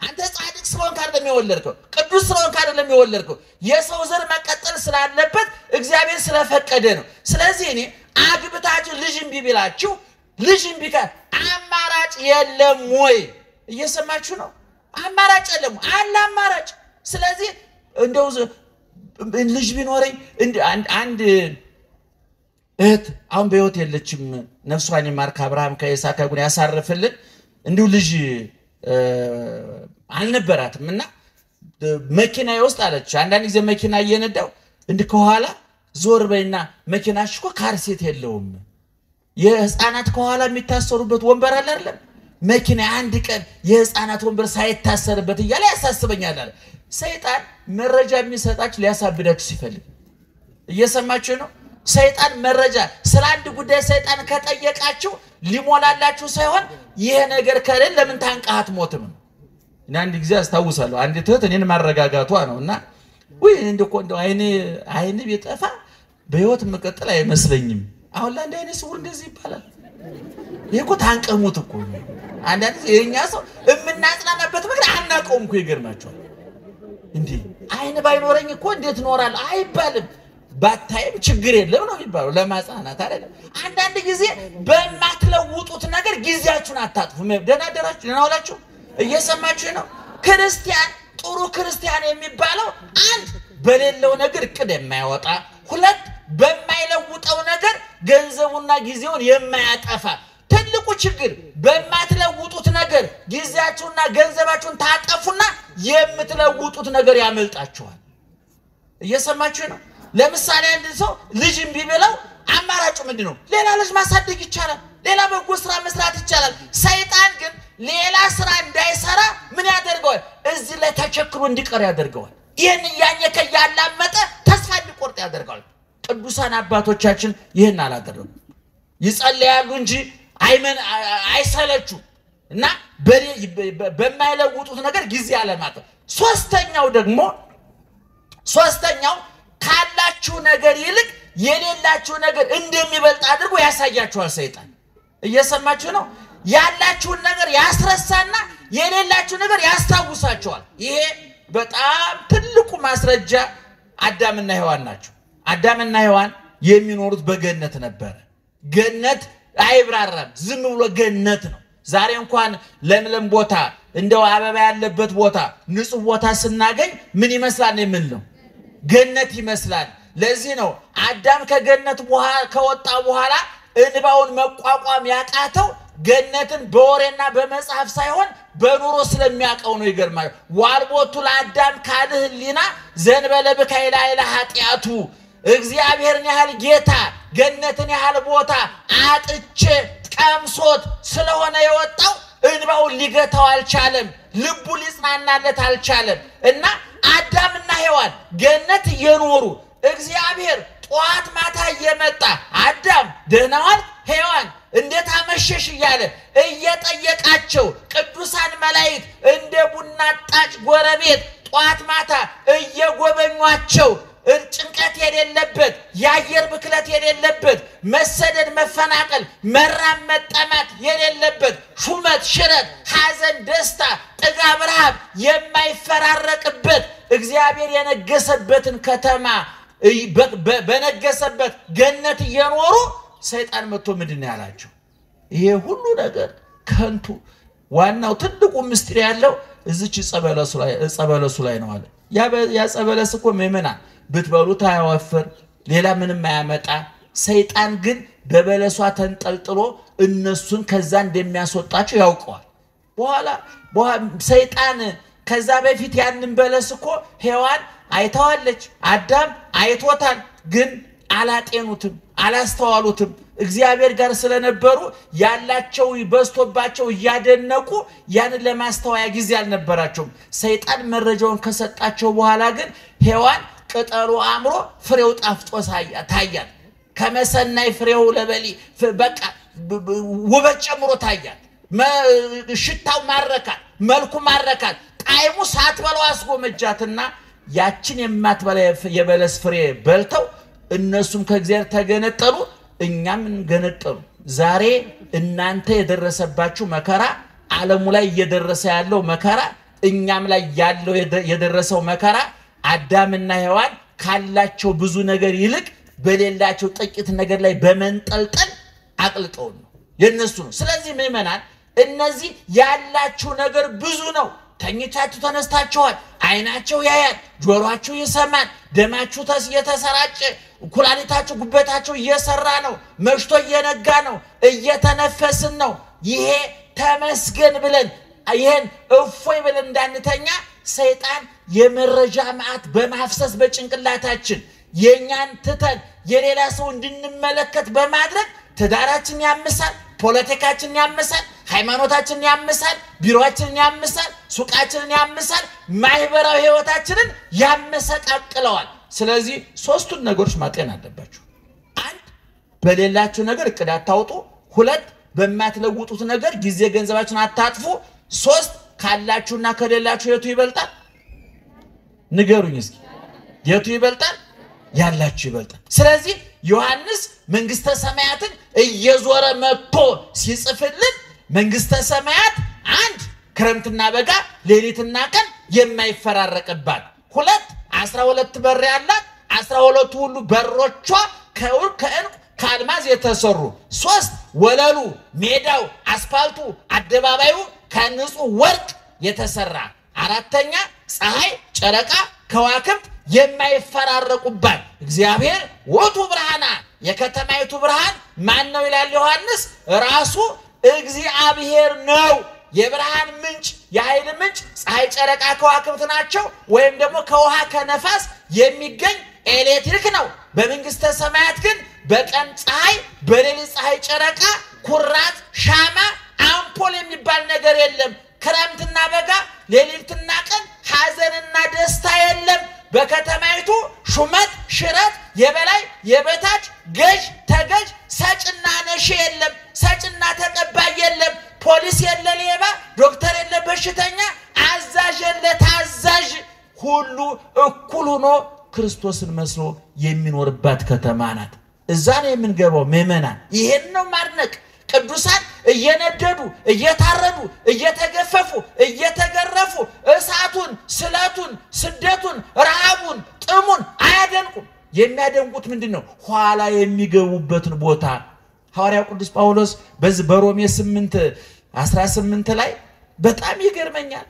አንተ ጻድቅ ስለሆንክ አይደለም የወለድከው ቅዱስ ስለሆንክ አይደለም የወለድከው የሰው ዘር መቀጠል ስላለበት እግዚአብሔር ስለፈቀደ ነው ስለዚህ እኔ አግብታችሁ ልጅ ቢላችሁ ልጅ ቢካ አማራጭ የለም ወይ እየሰማችሁ ነው አማራጭ የለም አለ አማራጭ ስለዚህ እንደው ልጅ ቢኖረኝ አንድ እህት አሁን በህይወት የለችም ነፍሷን ይማር ከአብርሃም ከይስሐቅ ጋር ያሳርፍልን እንዲሁ ልጅ አልነበራትምና መኪና ይወስድ አለች አንዳንድ ጊዜ መኪና እየነዳው ከኋላ ዞር በይና መኪናሽ እኮ ካርሴት የለውም የህፃናት ከኋላ የሚታሰሩበት ወንበር አለ አይደል መኪና አንድ ቀን የህፃናት ወንበር ሳይታሰርበት እያለ ያሳስበኛል አለ። ሰይጣን መረጃ የሚሰጣችሁ ሊያሳብዳችሁ ሲፈልግ እየሰማችሁ ነው። ሰይጣን መረጃ ስለ አንድ ጉዳይ ሰይጣን ከጠየቃችሁ ሊሞላላችሁ ሳይሆን ይሄ ነገር ከሌለ ለምን ታንቃት ሞትም ነው። እና አንድ ጊዜ አስታውሳለሁ አንድ እህት እኔን ማረጋጋቷ ነውና ወይ እንደው አይኔ ቢጠፋ በህይወት መቀጠል አይመስለኝም። አሁን ለአንድ አይኔ ስውር እንደዚህ ይባላል። ይሄኮ ታንቀሙት እኮ ነው። አንዳንድ የኛ ሰው እምናጽናናበት ነገር አናቀውም እኮ ይገርማችኋል። እንዴ አይን ባይኖረኝ እኮ እንዴት ኖራለሁ አይባልም። ባታይም ችግር የለም ነው የሚባለው ለማጽናናት አይደለም። አንዳንድ ጊዜ በማትለውጡት ነገር ጊዜያችሁን አታጥፉ። ደህና አደራችሁ ደህና ዋላችሁ እየሰማችሁ ነው። ክርስቲያን ጥሩ ክርስቲያን የሚባለው አንድ በሌለው ነገር እቅድ የማያወጣ፣ ሁለት በማይለውጠው ነገር ገንዘቡና ጊዜውን የማያጠፋ። ትልቁ ችግር በማትለውጡት ነገር ጊዜያችሁና ገንዘባችሁን ታጠፉና የምትለውጡት ነገር ያመልጣችኋል። እየሰማችሁ ነው። ለምሳሌ አንድ ሰው ልጅ ቢበላው አማራጩ ምንድነው? ሌላ ልጅ ማሳደግ ይቻላል፣ ሌላ በጎ ስራ መስራት ይቻላል። ሰይጣን ግን ሌላ ስራ እንዳይሰራ ምን ያደርገዋል? እዚህ ላይ ተቸክሮ እንዲቀር ያደርገዋል። ይሄን ያኘከ ያላመጠ ተስፋ እንዲቆርጥ ያደርገዋል። ቅዱሳን አባቶቻችን ይሄን አላደረጉ። ይጸልያሉ እንጂ አይሰለቹ እና በማይለውጡት ነገር ጊዜ አለማጠፍ። ሶስተኛው ካላችሁ ነገር ይልቅ የሌላችሁ ነገር እንደሚበልጥ አድርጎ ያሳያችኋል ሰይጣን። እየሰማችሁ ነው። ያላችሁን ነገር ያስረሳና የሌላችሁ ነገር ያስታውሳችኋል። ይሄ በጣም ትልቁ ማስረጃ አዳምና ሔዋን ናቸው። አዳምና ሔዋን የሚኖሩት በገነት ነበር። ገነት አይብራራም፣ ዝም ብሎ ገነት ነው። ዛሬ እንኳን ለምለም ቦታ እንደው አበባ ያለበት ቦታ ንጹህ ቦታ ስናገኝ ምን ይመስላል የምንለው? ገነት ይመስላል። ለዚህ ነው አዳም ከገነት ከወጣ በኋላ እንባውን መቋቋም ያቃተው ገነትን በወሬና በመጽሐፍ ሳይሆን በኑሮ ስለሚያቀው ነው። ይገርማል። ዋልቦቱ ለአዳም ካልህሊና ዘንበለ በካይላ ኢላ ኃጢአቱ። እግዚአብሔርን ያህል ጌታ ገነትን ያህል ቦታ አጥቼ ቀምሶት ስለሆነ የወጣው እንባውን ሊገታው አልቻለም፣ ልቡ ሊጽናናለት አልቻለም። እና አዳምና ሔዋን ገነት እየኖሩ እግዚአብሔር ጧት ማታ እየመጣ አዳም ደህና ዋል፣ ሔዋን እንዴት አመሸሽ እያለ እየጠየቃቸው ቅዱሳን መላእክት እንደ ቡና ጣጭ ጎረቤት ጧት ማታ እየጎበኟቸው ጭንቀት የሌለበት የአየር ብክለት የሌለበት መሰደድ መፈናቀል መራም መጠማት የሌለበት ሹመት ሽረት ሐዘን ደስታ ጥጋብ ረሃብ የማይፈራረቅበት እግዚአብሔር የነገሰበትን ከተማ በነገሰበት ገነት እየኖሩ ሰይጣን መጥቶ ምንድን ያላቸው? ይሄ ሁሉ ነገር ከንቱ። ዋናው ትልቁ ምስጢር ያለው እዚች ጸበለሱ ላይ ነው አለ። ያ ጸበለስ እኮ ምእመናን ብትበሉት አያወፍር፣ ሌላ ምንም አያመጣ። ሰይጣን ግን በበለሷ ተንጠልጥሎ እነሱን ከዛ እንደሚያስወጣቸው ያውቀዋል። በኋላ ሰይጣን ከዛ በፊት ያንን በለስ እኮ ሔዋን አይተዋለች፣ አዳም አይቶታል። ግን አላጤኑትም፣ አላስተዋሉትም። እግዚአብሔር ጋር ስለነበሩ ያላቸው በስቶባቸው እያደነቁ ያንን ለማስተዋያ ጊዜ አልነበራቸውም። ሰይጣን መረጃውን ከሰጣቸው በኋላ ግን ሔዋን ቅጠሉ አምሮ ፍሬው ጣፍጦ ታያል። ከመሰናይ ፍሬው ለበሊ በቃ ውበት ጨምሮ ታያል። ሽታው ማረካል፣ መልኩ ማረካል። ጣይሙ ሳትበላው አስጎመጃትና ያችን የማትበላ የበለስ ፍሬ በልተው እነሱም ከእግዚአብሔር ተገነጠሉ፣ እኛም እንገነጠሉ። ዛሬ እናንተ የደረሰባችሁ መከራ፣ ዓለሙ ላይ እየደረሰ ያለው መከራ፣ እኛም ላይ ያለው የደረሰው መከራ አዳምና ሔዋን ካላቸው ብዙ ነገር ይልቅ በሌላቸው ጥቂት ነገር ላይ በመንጠልጠል አቅልጠው ነው የነሱ ነው። ስለዚህ ምእመናን እነዚህ ያላችሁ ነገር ብዙ ነው። ተኝታችሁ ተነስታችኋል። አይናችሁ ያያል፣ ጆሮአችሁ ይሰማል፣ ደማችሁ እየተሰራጨ ኩላሊታችሁ ጉበታችሁ እየሰራ ነው። መሽቶ እየነጋ ነው፣ እየተነፈስን ነው። ይሄ ተመስገን ብለን ይሄን እፎይ ብለን እንዳንተኛ ሰይጣን የመረጃ ማዕት በማፍሰስ በጭንቅላታችን የኛን ትተን የሌላ ሰው እንድንመለከት በማድረግ ትዳራችን ያምሳል፣ ፖለቲካችንን ያምሳል ሃይማኖታችንን ያምሳል ቢሮአችንን ያምሳል ሱቃችንን ያምሳል ማህበራዊ ህይወታችንን ያመሰቃቅለዋል ስለዚህ ሶስቱን ነገሮች ማጤን አለባችሁ አንድ በሌላችሁ ነገር እቅድ አታውጡ ሁለት በማትለውጡት ነገር ጊዜ ገንዘባችሁን አታጥፉ ሶስት ካላችሁና ከሌላችሁ የቱ ይበልጣል ንገሩኝ እስኪ የቱ ይበልጣል ያላችሁ ይበልጣል ስለዚህ ዮሐንስ መንግስተ ሰማያትን እየዞረ መጥቶ ሲጽፍልን መንግስተ ሰማያት አንድ ክረምትና በጋ ሌሊትና ቀን የማይፈራረቅባት ሁለት 12 በር ያላት 12 ሁሉ በሮቿ ከወርቅ ከዕንቁ ከአልማዝ የተሰሩ ሶስት ወለሉ ሜዳው አስፋልቱ አደባባዩ ከንጹህ ወርቅ የተሰራ አራተኛ ፀሐይ ጨረቃ ከዋክብት የማይፈራረቁባት እግዚአብሔር ወቱ ብርሃና የከተማይቱ ብርሃን ማን ነው ይላል ዮሐንስ ራሱ እግዚአብሔር ነው የብርሃን ምንጭ የኃይል ምንጭ ፀሐይ ጨረቃ ከዋክብት ናቸው ወይም ደግሞ ከውሃ ከነፋስ የሚገኝ ኤሌክትሪክ ነው በመንግስተ ሰማያት ግን በቀን ፀሐይ በሌሊት ፀሐይ ጨረቃ ኩራት ሻማ አምፖል የሚባል ነገር የለም ክረምትና በጋ ሌሊትና ቀን ሐዘንና ደስታ የለም በከተማይቱ ሹመት ሽረት የበላይ የበታች ገዥ ተገዥ ሰጭና ነሽ የለም ሰጭና ተቀባይ የለም ፖሊስ የለ ሌባ ዶክተር የለ በሽተኛ አዛዥ የለ ታዛዥ ሁሉ እኩል ሆኖ ክርስቶስን መስሎ የሚኖርባት ከተማ ናት እዛ ነው የምንገባው ምእመናን ይሄን ነው ማድነቅ ቅዱሳን እየነደዱ እየታረዱ እየተገፈፉ እየተገረፉ እሳቱን ስለቱን ስደቱን ረሃቡን ጥሙን አያደንቁም የሚያደንቁት ምንድነው ኋላ የሚገቡበትን ቦታ ሐዋርያው ቅዱስ ጳውሎስ በዚህ በሮሜ 8:18 ላይ በጣም ይገርመኛል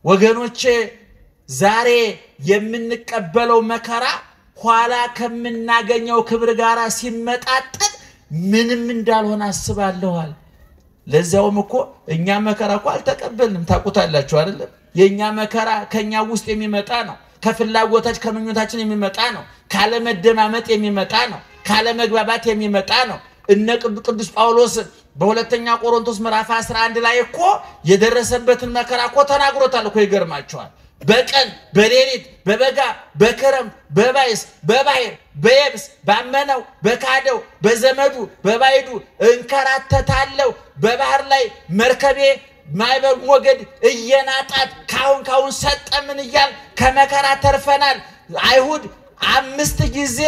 ወገኖቼ ዛሬ የምንቀበለው መከራ ኋላ ከምናገኘው ክብር ጋር ሲመጣጠን ምንም እንዳልሆነ አስባለሁል ለዛውም እኮ እኛ መከራ እኮ አልተቀበልንም ታቁታላችሁ አይደል የኛ መከራ ከኛ ውስጥ የሚመጣ ነው ከፍላጎታችን ከመኞታችን የሚመጣ ነው ካለ መደማመጥ የሚመጣ ነው ካለ መግባባት የሚመጣ ነው እነ ቅዱስ ጳውሎስ በሁለተኛ ቆሮንቶስ ምዕራፍ 11 ላይ እኮ የደረሰበትን መከራ እኮ ተናግሮታል እኮ ይገርማችኋል በቀን በሌሊት በበጋ በክረምት በባይስ በባህር በየብስ ባመነው በካደው በዘመዱ በባይዱ እንከራተታለው በባህር ላይ መርከቤ ማይበር ሞገድ እየናጣት ካሁን ሰጠምን ይያል ከመከራ ተርፈናል አይሁድ 5 ጊዜ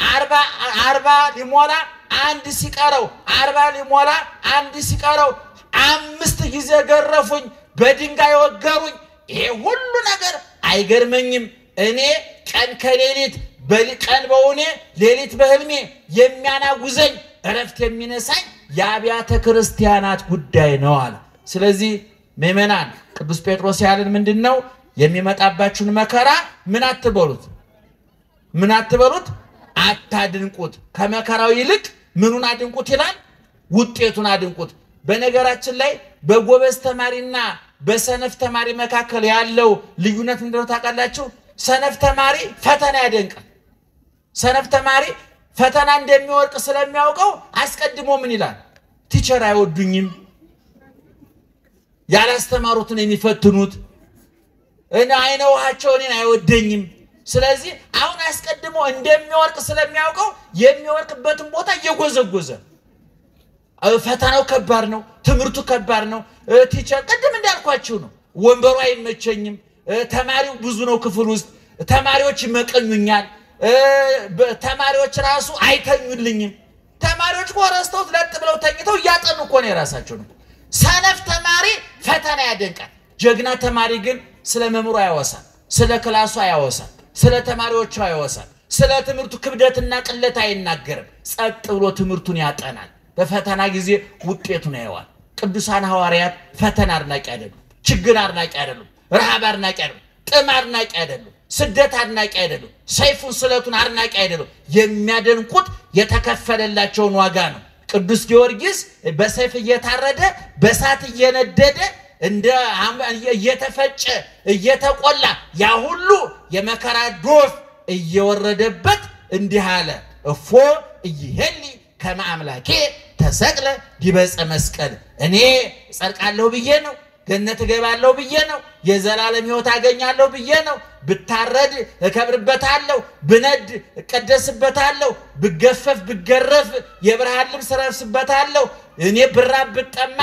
40 ሊሞላ አንድ ሲቀረው 40 ሊሞላ አንድ ሲቀረው 5 ጊዜ ገረፉኝ በድንጋይ ወገሩኝ ይሄ ሁሉ ነገር አይገርመኝም እኔ ቀን ከሌሊት በቀን በእውኔ ሌሊት በህልሜ የሚያናጉዘኝ እረፍት የሚነሳኝ የአብያተ ክርስቲያናት ጉዳይ ነው አለ ስለዚህ ምእመናን ቅዱስ ጴጥሮስ ያለን ምንድነው የሚመጣባችሁን መከራ ምን አትበሉት አታድንቁት ከመከራው ይልቅ ምኑን አድንቁት ይላል ውጤቱን አድንቁት በነገራችን ላይ በጎበዝ ተማሪና በሰነፍ ተማሪ መካከል ያለው ልዩነት እንደው ታውቃላችሁ ሰነፍ ተማሪ ፈተና ያደንቃል ሰነፍ ተማሪ ፈተና እንደሚወርቅ ስለሚያውቀው አስቀድሞ ምን ይላል ቲቸር አይወዱኝም ያላስተማሩትን የሚፈትኑት እና አይነውሃቸው እኔን አይወደኝም ስለዚህ አሁን አስቀድሞ እንደሚወርቅ ስለሚያውቀው የሚወርቅበትን ቦታ እየጎዘጎዘ ፈተናው ከባድ ነው ትምርቱ ከባድ ነው ቲቸር ቀደም እንዳልኳችሁ ነው ወንበሩ አይመቸኝም ተማሪው ብዙ ነው ክፍል ውስጥ ተማሪዎች ይመቀኙኛል ተማሪዎች ራሱ አይተኙልኝም ተማሪዎች ቆረስተው ለጥ ብለው ተኝተው ያጠኑ እኮ ነው የራሳቸው ነው ሰነፍ ተማሪ ፈተና ያደንቃል ጀግና ተማሪ ግን ስለ መምሩ ያወሳል ስለ ክላሱ ያወሳል ስለ ተማሪዎቹ ያወሳል ስለ ትምርቱ ክብደትና ቅለት አይናገርም ጸጥ ብሎ ትምርቱን ያጠናል በፈተና ጊዜ ውጤቱን ያያዋል ቅዱሳን ሐዋርያት ፈተና አድናቂ አይደሉም ችግር አድናቂ አይደሉም ረሃብ አድናቂ አይደሉም ጥም አድናቂ አይደሉም ስደት አድናቂ አይደሉም ሰይፉን ስለቱን አድናቂ አይደሉም የሚያደንቁት የተከፈለላቸውን ዋጋ ነው ቅዱስ ጊዮርጊስ በሰይፍ እየታረደ በሳት እየነደደ እንደ እየተፈጨ እየተቆላ ያ ሁሉ የመከራ ዶፍ እየወረደበት እንዲህ አለ እፎ ይሄሊ ከመ አምላኬ ተሰቅለ ዲበፀ መስቀል እኔ ጸድቃለሁ ብዬ ነው ገነት ገባለሁ ብዬ ነው የዘላለም ሕይወት አገኛለሁ ብዬ ነው ብታረድ እከብርበታለሁ ብነድ እቀደስበታለሁ ብገፈፍ ብገረፍ የብርሃን ልብስ እለብስበታለሁ እኔ ብራብ ብጠማ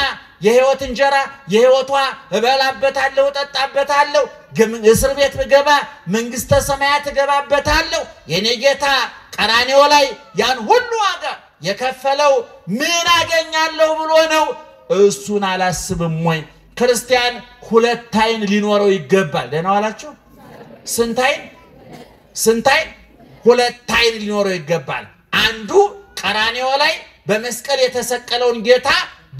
የሕይወት እንጀራ የሕይወቷ እበላበታለሁ እጠጣበታለሁ እስር ቤት ብገባ መንግስተ ሰማያት እገባበታለሁ የኔ ጌታ ቀራንዮ ላይ ያን ሁሉ ዋጋ የከፈለው ምን አገኛለሁ ብሎ ነው እሱን አላስብም ወይ ክርስቲያን ሁለት አይን ሊኖረው ይገባል ደህና ዋላችሁ ስንት አይን ሁለት አይን ሊኖረው ይገባል አንዱ ቀራንዮ ላይ በመስቀል የተሰቀለውን ጌታ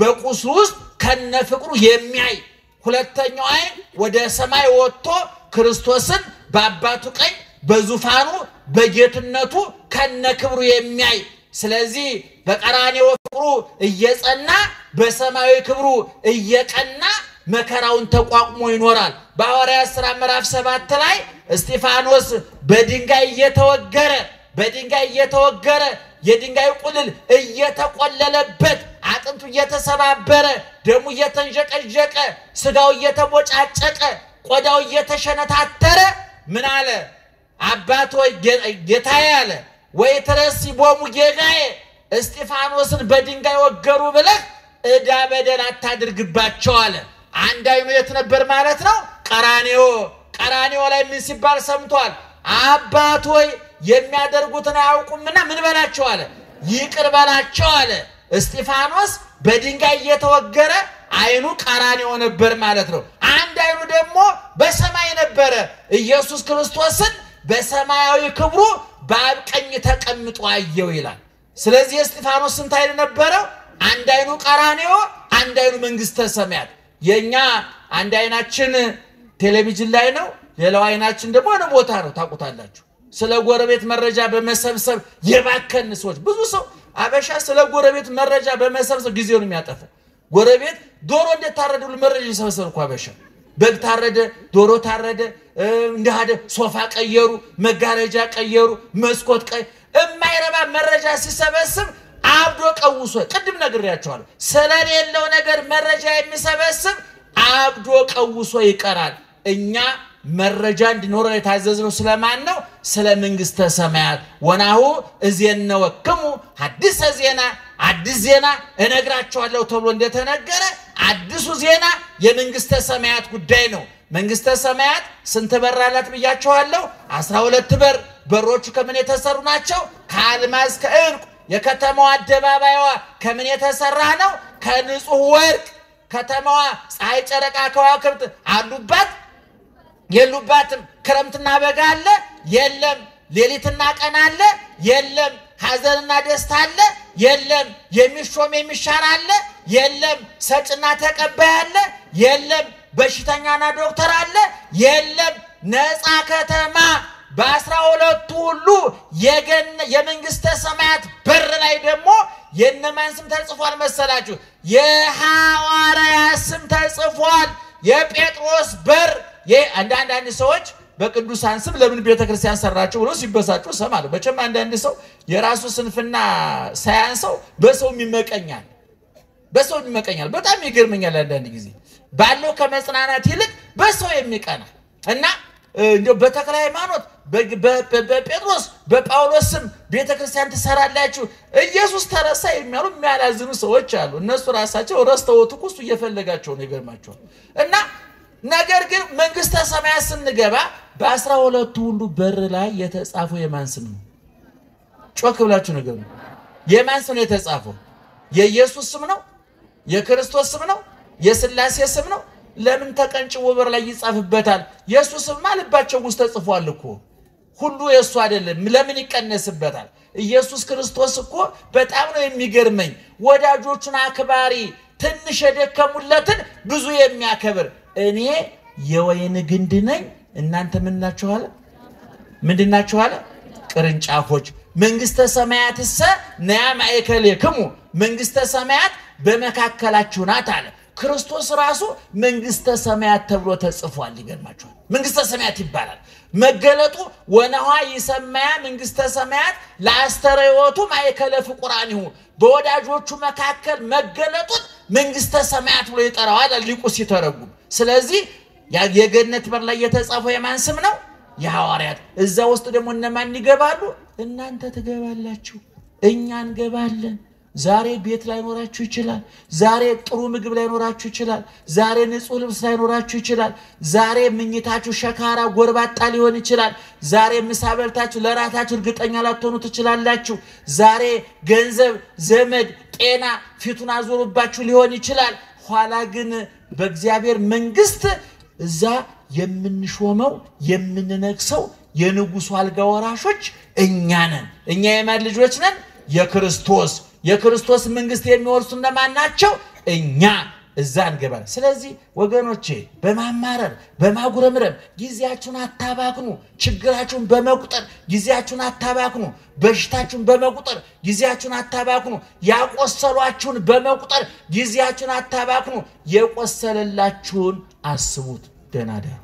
በቁስሉ ውስጥ ከነፍቅሩ የሚያይ ሁለተኛው አይን ወደ ሰማይ ወጥቶ ክርስቶስን በአባቱ ቀኝ በዙፋኑ በጌትነቱ ከነክብሩ የሚያይ ስለዚህ በቀራንዮ ፍቅሩ እየጸና በሰማያዊ ክብሩ እየቀና መከራውን ተቋቁሞ ይኖራል በሐዋርያት ሥራ ምዕራፍ 7 ላይ እስጢፋኖስ በድንጋይ እየተወገረ የድንጋይ ቁልል እየተቆለለበት አጥንቱ እየተሰባበረ ደሙ እየተንጀቀጀቀ ስጋው እየተቦጫጨቀ ቆዳው እየተሸነታተረ ምን አለ አባት ወይ ጌታዬ አለ ወይ ተረሲ ቦሙ ጌጋዬ እስጢፋኖስን በድንጋይ ወገሩ ብለህ እዳ በደል አታድርግባቸው አለ አንድ አይኑ የት ነበር ማለት ነው ቀራንዮ ላይ ምን ሲባል ሰምቷል አባት ወይ የሚያደርጉትን አያውቁምና ምን በላቸው አለ ይቅር በላቸው አለ እስጢፋኖስ በድንጋይ እየተወገረ አይኑ ቀራንዮ ነበር ማለት ነው አንድ አይኑ ደግሞ በሰማይ ነበር ኢየሱስ ክርስቶስን በሰማያዊ ክብሩ በአብ ቀኝ ተቀምጦ አየው ይላል ስለዚህ እስጢፋኖስ ስንት አይን ነበረው አንድ አይኑ ቀራንዮ አንድ አይኑ መንግስተ ሰማያት የኛ አንድ አይናችን ቴሌቪዥን ላይ ነው ሌላው አይናችን ደግሞ ነው ቦታ ነው ታውቁታላችሁ ስለ ጎረቤት መረጃ በመሰብሰብ የባከን ሰዎች ብዙ ሰው አበሻ ስለ ጎረቤት መረጃ በመሰብሰብ ጊዜውን የሚያጠፋው ጎረቤት ዶሮ እንደታረደው መረጃ ይሰበሰብኩ አበሻ በግ ታረደ ዶሮ ታረደ እንደሃደ ሶፋ ቀየሩ መጋረጃ ቀየሩ መስኮት የማይረባ መረጃ ሲሰበስብ አብዶ ቀውሶ ቅድም ነግሬያቸዋለሁ ስለሌለው ነገር መረጃ የሚሰበስብ አብዶ ቀውሶ ይቀራል እኛ መረጃ እንዲኖር የታዘዝነው ስለማን ነው ስለ መንግስተ ሰማያት ወናሁ እዜነወክሙ አዲስ ዜና እነግራቸዋለሁ ተብሎ እንደተነገረ አዲሱ ዜና የመንግስተ ሰማያት ጉዳይ ነው መንግስተ ሰማያት ስንት በር አላት ብያቸዋለሁ 12 በሮቹ ከምን የተሰሩ ናቸው ከአልማዝ ከዕንቁ የከተማዋ አደባባይዋ ከምን የተሰራ ነው ከንጹህ ወርቅ ከተማዋ ፀሐይ ጨረቃ ከዋክብት አሉባት የሉባትም ክረምትና በጋ አለ የለም ሌሊትና ቀን አለ የለም ሐዘንና ደስታ አለ የለም የሚሾም የሚሻር አለ የለም ሰጭና ተቀባይ አለ የለም በሽተኛና ዶክተር አለ የለም ነፃ ከተማ በ12 ሁሉ የመንግስተ ሰማያት በር ላይ ደግሞ የነማን ስም ተጽፏል መሰላችሁ የሐዋርያት ስም ተጽፏል የጴጥሮስ በር አንዳንድ ሰዎች በቅዱሳን ስም ለምን ቤተክርስቲያን ሰራችሁ ብሎ ሲበሳጩ ሰማሉ በቸም አንዳንድ ሰው የራሱ ስንፍና ሳያንሰው በሰው ይመቀኛል በጣም ይገርመኛል አንዳንድ ጊዜ ባለው ከመጽናናት ይልቅ በሰው የሚቀና እና እንደው በተክለ ሃይማኖት በጴጥሮስ በጳውሎስ ስም ቤተክርስቲያን ተሰራላችሁ ኢየሱስ ተረሳ የሚያሉ የሚያላዝኑ ሰዎች አሉ እነሱ ራሳቸው ረስተውት እሱ እየፈለጋቸው ነው ይገርማቸዋል እና ነገር ግን መንግስተ ሰማያት ስንገባ በ12 ሁሉ በር ላይ የተጻፈው የማን ስም ነው ጮክ ብላችሁ ነገር ነው የማን ስም ነው የተጻፈው የኢየሱስ ስም ነው የክርስቶስ ስም ነው የሥላሴ ስም ነው ለምን ተቀንጭቦ በር ላይ ይጻፍበታል ኢየሱስ ማልባቸው ውስጥ ተጽፏል እኮ ሁሉ የሱ አይደለም ለምን ይቀነስበታል ኢየሱስ ክርስቶስ እኮ በጣም ነው የሚገርመኝ ወዳጆቹን አክባሪ ትንሽ የደከሙለትን ብዙ የሚያከብር እኔ የወይን ግንድ ነኝ እናንተ ምንድናችሁ አለ ቅርንጫፎች መንግስተ ሰማያትሰ ነያ ማእከልክሙ መንግስተ ሰማያት በመካከላችሁ ናት አለ ክርስቶስ ራሱ መንግስተ ሰማያት ተብሎ ተጽፏል ይገርማችኋል መንግስተ ሰማያት ይባላል መገለጡ ወነሃ ይሰማያ መንግስተ ሰማያት ለአስተርእዮቱ ማእከለ ፍቁራኒሁ በወዳጆቹ መካከል መገለጡን መንግስተ ሰማያት ብሎ ይጠራዋል ሊቁ ሲተረጉም። ስለዚህ የገነት በር ላይ የተጻፈው የማን ስም ነው? የሐዋርያት። እዛ ውስጥ ደግሞ እነማን ይገባሉ? እናንተ ትገባላችሁ፣ እኛ እንገባለን። ዛሬ ቤት ላይ ኖራችሁ ይችላል። ዛሬ ጥሩ ምግብ ላይ ኖራችሁ ይችላል። ዛሬ ንጹህ ልብስ ላይ ኖራችሁ ይችላል። ዛሬ ምኝታችሁ ሸካራ ጎርባጣ ሊሆን ይችላል። ዛሬ ምሳ በልታችሁ ለራታችሁ እርግጠኛ ላትሆኑ ትችላላችሁ። ዛሬ ገንዘብ፣ ዘመድ፣ ጤና ፊቱን አዞሩባችሁ ሊሆን ይችላል። ኋላ ግን በእግዚአብሔር መንግስት እዛ የምንሾመው የምንነግሰው የንጉሱ አልጋ ወራሾች እኛ ነን። እኛ የማን ልጆች ነን? የክርስቶስ መንግስት የሚወርሱ እነማን ናቸው? እኛ እዛ እንገባለን። ስለዚህ ወገኖቼ በማማረር በማጉረምረም ጊዜያችሁን አታባክኑ። ችግራችሁን በመቁጠር ጊዜያችሁን አታባክኑ። በሽታችሁን በመቁጠር ጊዜያችሁን አታባክኑ። ያቆሰሏችሁን በመቁጠር ጊዜያችሁን አታባክኑ። የቆሰለላችሁን አስቡት። ደህና ደሩ።